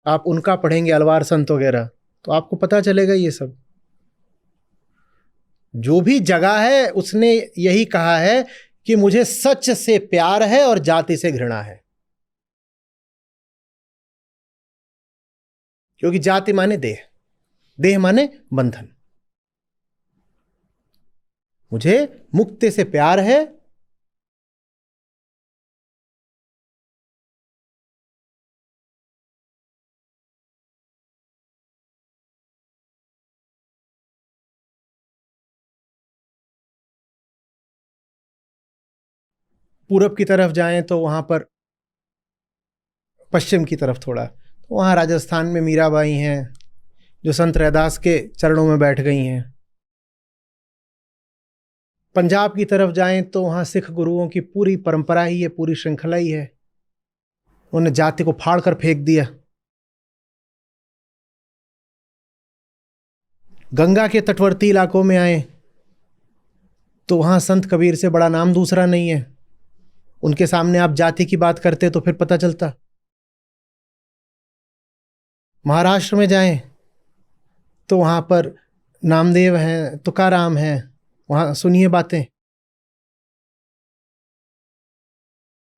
आप उनका पढ़ेंगे, अलवार संत वगैरह, तो आपको पता चलेगा ये सब। जो भी जगह है उसने यही कहा है कि मुझे सच से प्यार है और जाति से घृणा है, क्योंकि जाति माने देह, देह माने बंधन। मुझे मुक्ति से प्यार है, पूरब की तरफ जाएं तो वहां पर, पश्चिम की तरफ थोड़ा, तो वहां राजस्थान में मीराबाई हैं जो संत रैदास के चरणों में बैठ गई हैं। पंजाब की तरफ जाएं तो वहां सिख गुरुओं की पूरी परंपरा ही है, पूरी श्रृंखला ही है। उन्होंने जाति को फाड़ कर फेंक दिया। गंगा के तटवर्ती इलाकों में आए तो वहां संत कबीर से बड़ा नाम दूसरा नहीं है। उनके सामने आप जाति की बात करते तो फिर पता चलता। महाराष्ट्र में जाएं तो वहां पर नामदेव हैं, तुकाराम हैं, वहां सुनिए बातें।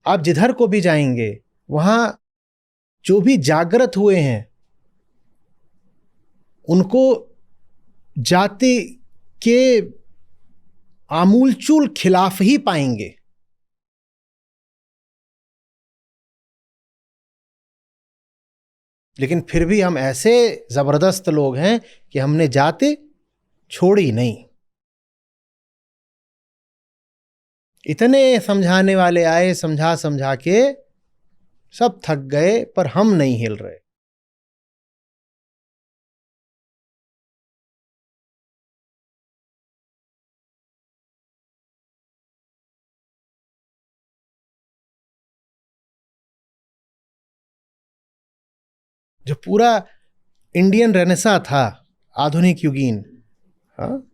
आप जिधर को भी जाएंगे वहां जो भी जागृत हुए हैं उनको जाति के आमूलचूल खिलाफ ही पाएंगे। लेकिन फिर भी हम ऐसे जबरदस्त लोग हैं कि हमने जाति छोड़ी नहीं। इतने समझाने वाले आए, समझा समझा के सब थक गए, पर हम नहीं हिल रहे। जो पूरा इंडियन रेनेसा था, आधुनिक युगीन, हाँ,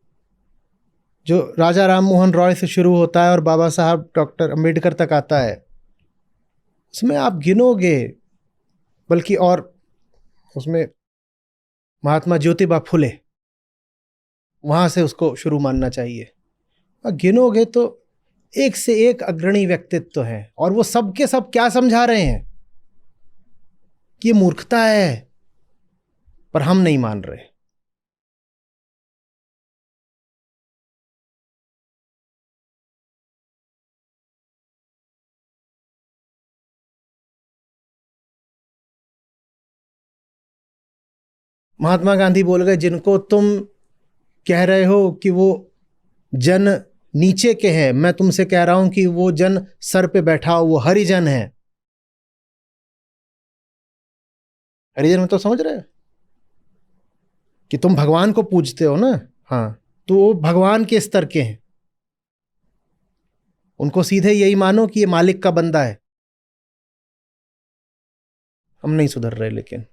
जो राजा राम मोहन रॉय से शुरू होता है और बाबा साहब डॉक्टर अंबेडकर तक आता है, उसमें आप गिनोगे, बल्कि और उसमें महात्मा ज्योतिबा फुले, वहां से उसको शुरू मानना चाहिए। और गिनोगे तो एक से एक अग्रणी व्यक्तित्व हैं, और वो सबके सब क्या समझा रहे हैं कि ये मूर्खता है, पर हम नहीं मान रहे। महात्मा गांधी बोल गए, जिनको तुम कह रहे हो कि वो जन नीचे के हैं, मैं तुमसे कह रहा हूं कि वो जन सर पे बैठा हो, वो हरिजन है। हरिजन में तो समझ रहे हो कि तुम भगवान को पूजते हो ना, हाँ, तो वो भगवान के स्तर के हैं। उनको सीधे यही मानो कि ये मालिक का बंदा है। हम नहीं सुधर रहे। लेकिन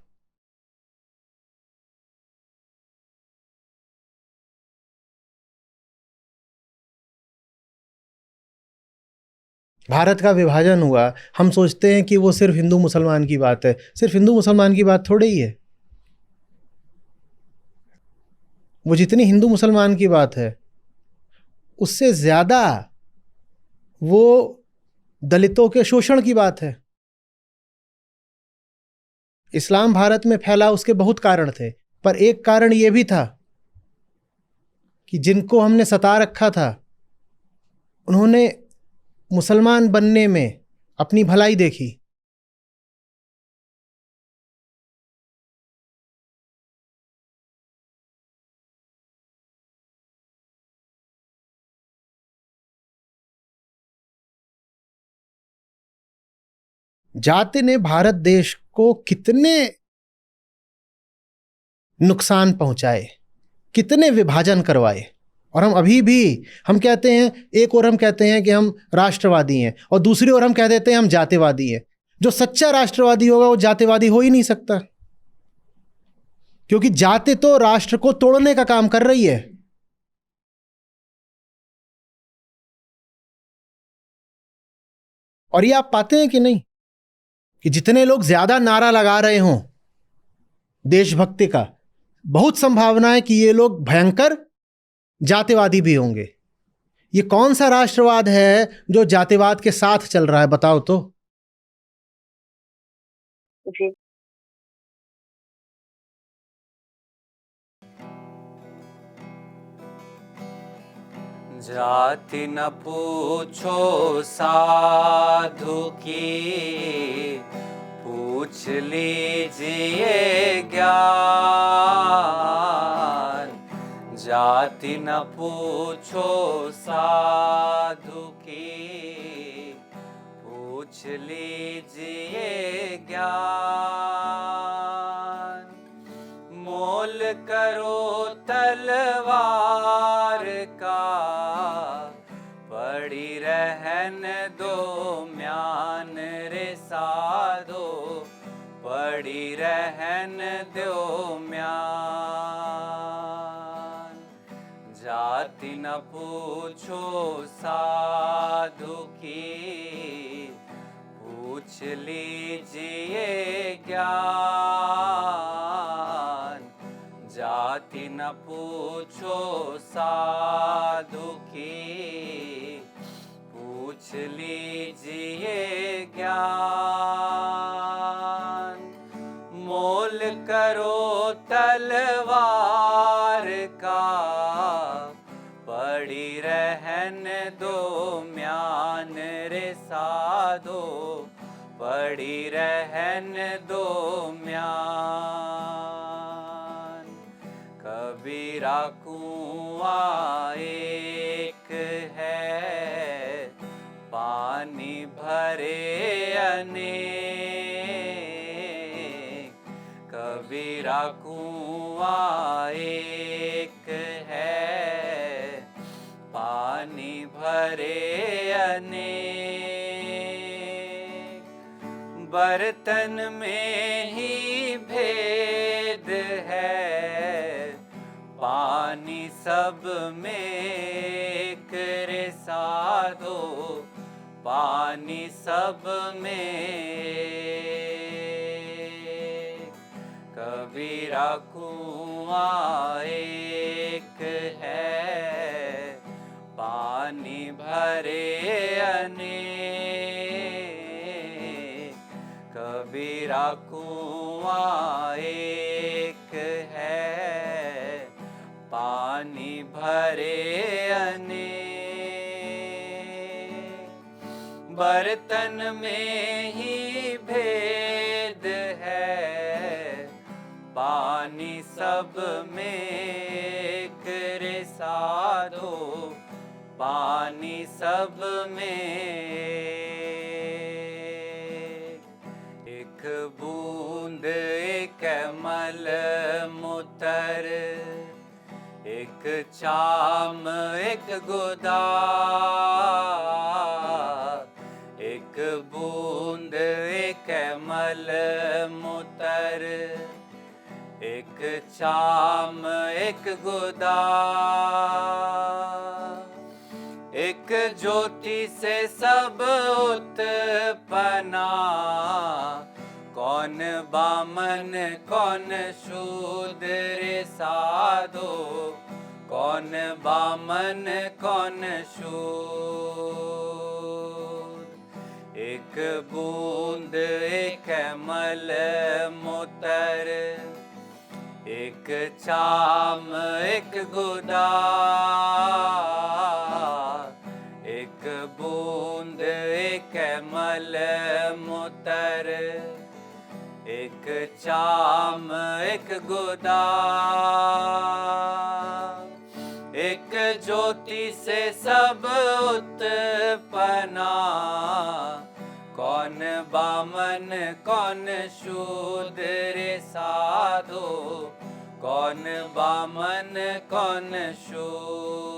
भारत का विभाजन हुआ, हम सोचते हैं कि वो सिर्फ हिंदू मुसलमान की बात है। सिर्फ हिंदू मुसलमान की बात थोड़ी ही है। वो जितनी हिंदू मुसलमान की बात है, उससे ज्यादा वो दलितों के शोषण की बात है। इस्लाम भारत में फैला, उसके बहुत कारण थे, पर एक कारण यह भी था कि जिनको हमने सता रखा था, उन्होंने मुसलमान बनने में अपनी भलाई देखी। जाति ने भारत देश को कितने नुकसान पहुंचाए, कितने विभाजन करवाए, और हम अभी भी हम कहते हैं, एक और हम कहते हैं कि हम राष्ट्रवादी हैं और दूसरी ओर हम कह देते हैं हम जातिवादी हैं। जो सच्चा राष्ट्रवादी होगा वो जातिवादी हो ही नहीं सकता, क्योंकि जाति तो राष्ट्र को तोड़ने का काम कर रही है। और ये आप पाते हैं कि नहीं कि जितने लोग ज्यादा नारा लगा रहे हों देशभक्ति का, बहुत संभावना है कि ये लोग भयंकर जातिवादी भी होंगे। ये कौन सा राष्ट्रवाद है जो जातिवाद के साथ चल रहा है, बताओ तो। जी। जाति न पूछो साधु की, पूछ लीजिए ज्ञान। जाति न पूछो साधु की, पूछ लीजिए ज्ञान। मोल करो तलवार का, पड़ी रहन दो म्यान रे साधो, पड़ी रहन दो म्यान। जाति न पूछो साधु की, पूछ लीजिए ज्ञान। जाति न पूछो साधु की, पूछ लीजिए ज्ञान। मोल करो तलवार का, पड़ी रहन दो म्यान रे साधो, पड़ी रहन दो म्यान। कबीरा कुआं एक है, पानी भरे अनेक। कबीरा कुआं एक है, पानी भरे अनेक। बर्तन में ही भेद है, पानी सब में एक रे साधो, पानी सब में एक। कबीरा कुआं एक है, पानी भरे अनेक। कबीरा कुआं एक है, पानी भरे अनेक। बर्तन में ही भेद है, पानी सब में एक रे साधो, पानी सब में एक। बूंद एक मल मूत्र, एक चाम एक गुदा। एक बूंद एक मल मूत्र, एक चाम एक गुदा। एक ज्योति से सब उत्पन्ना, कौन बामन कौन शूद्र साधो, कौन बामन कौन शूद्र। एक बूंद एक मल मूत्र, एक चाम एक गुदा। एक बूंद एक मल मूत्र, एक चाम एक गुदा। एक ज्योति से सब उत्पन्ना, कौन बामन कौन शूद्र साधो, कौन बामन कौन शूद्र।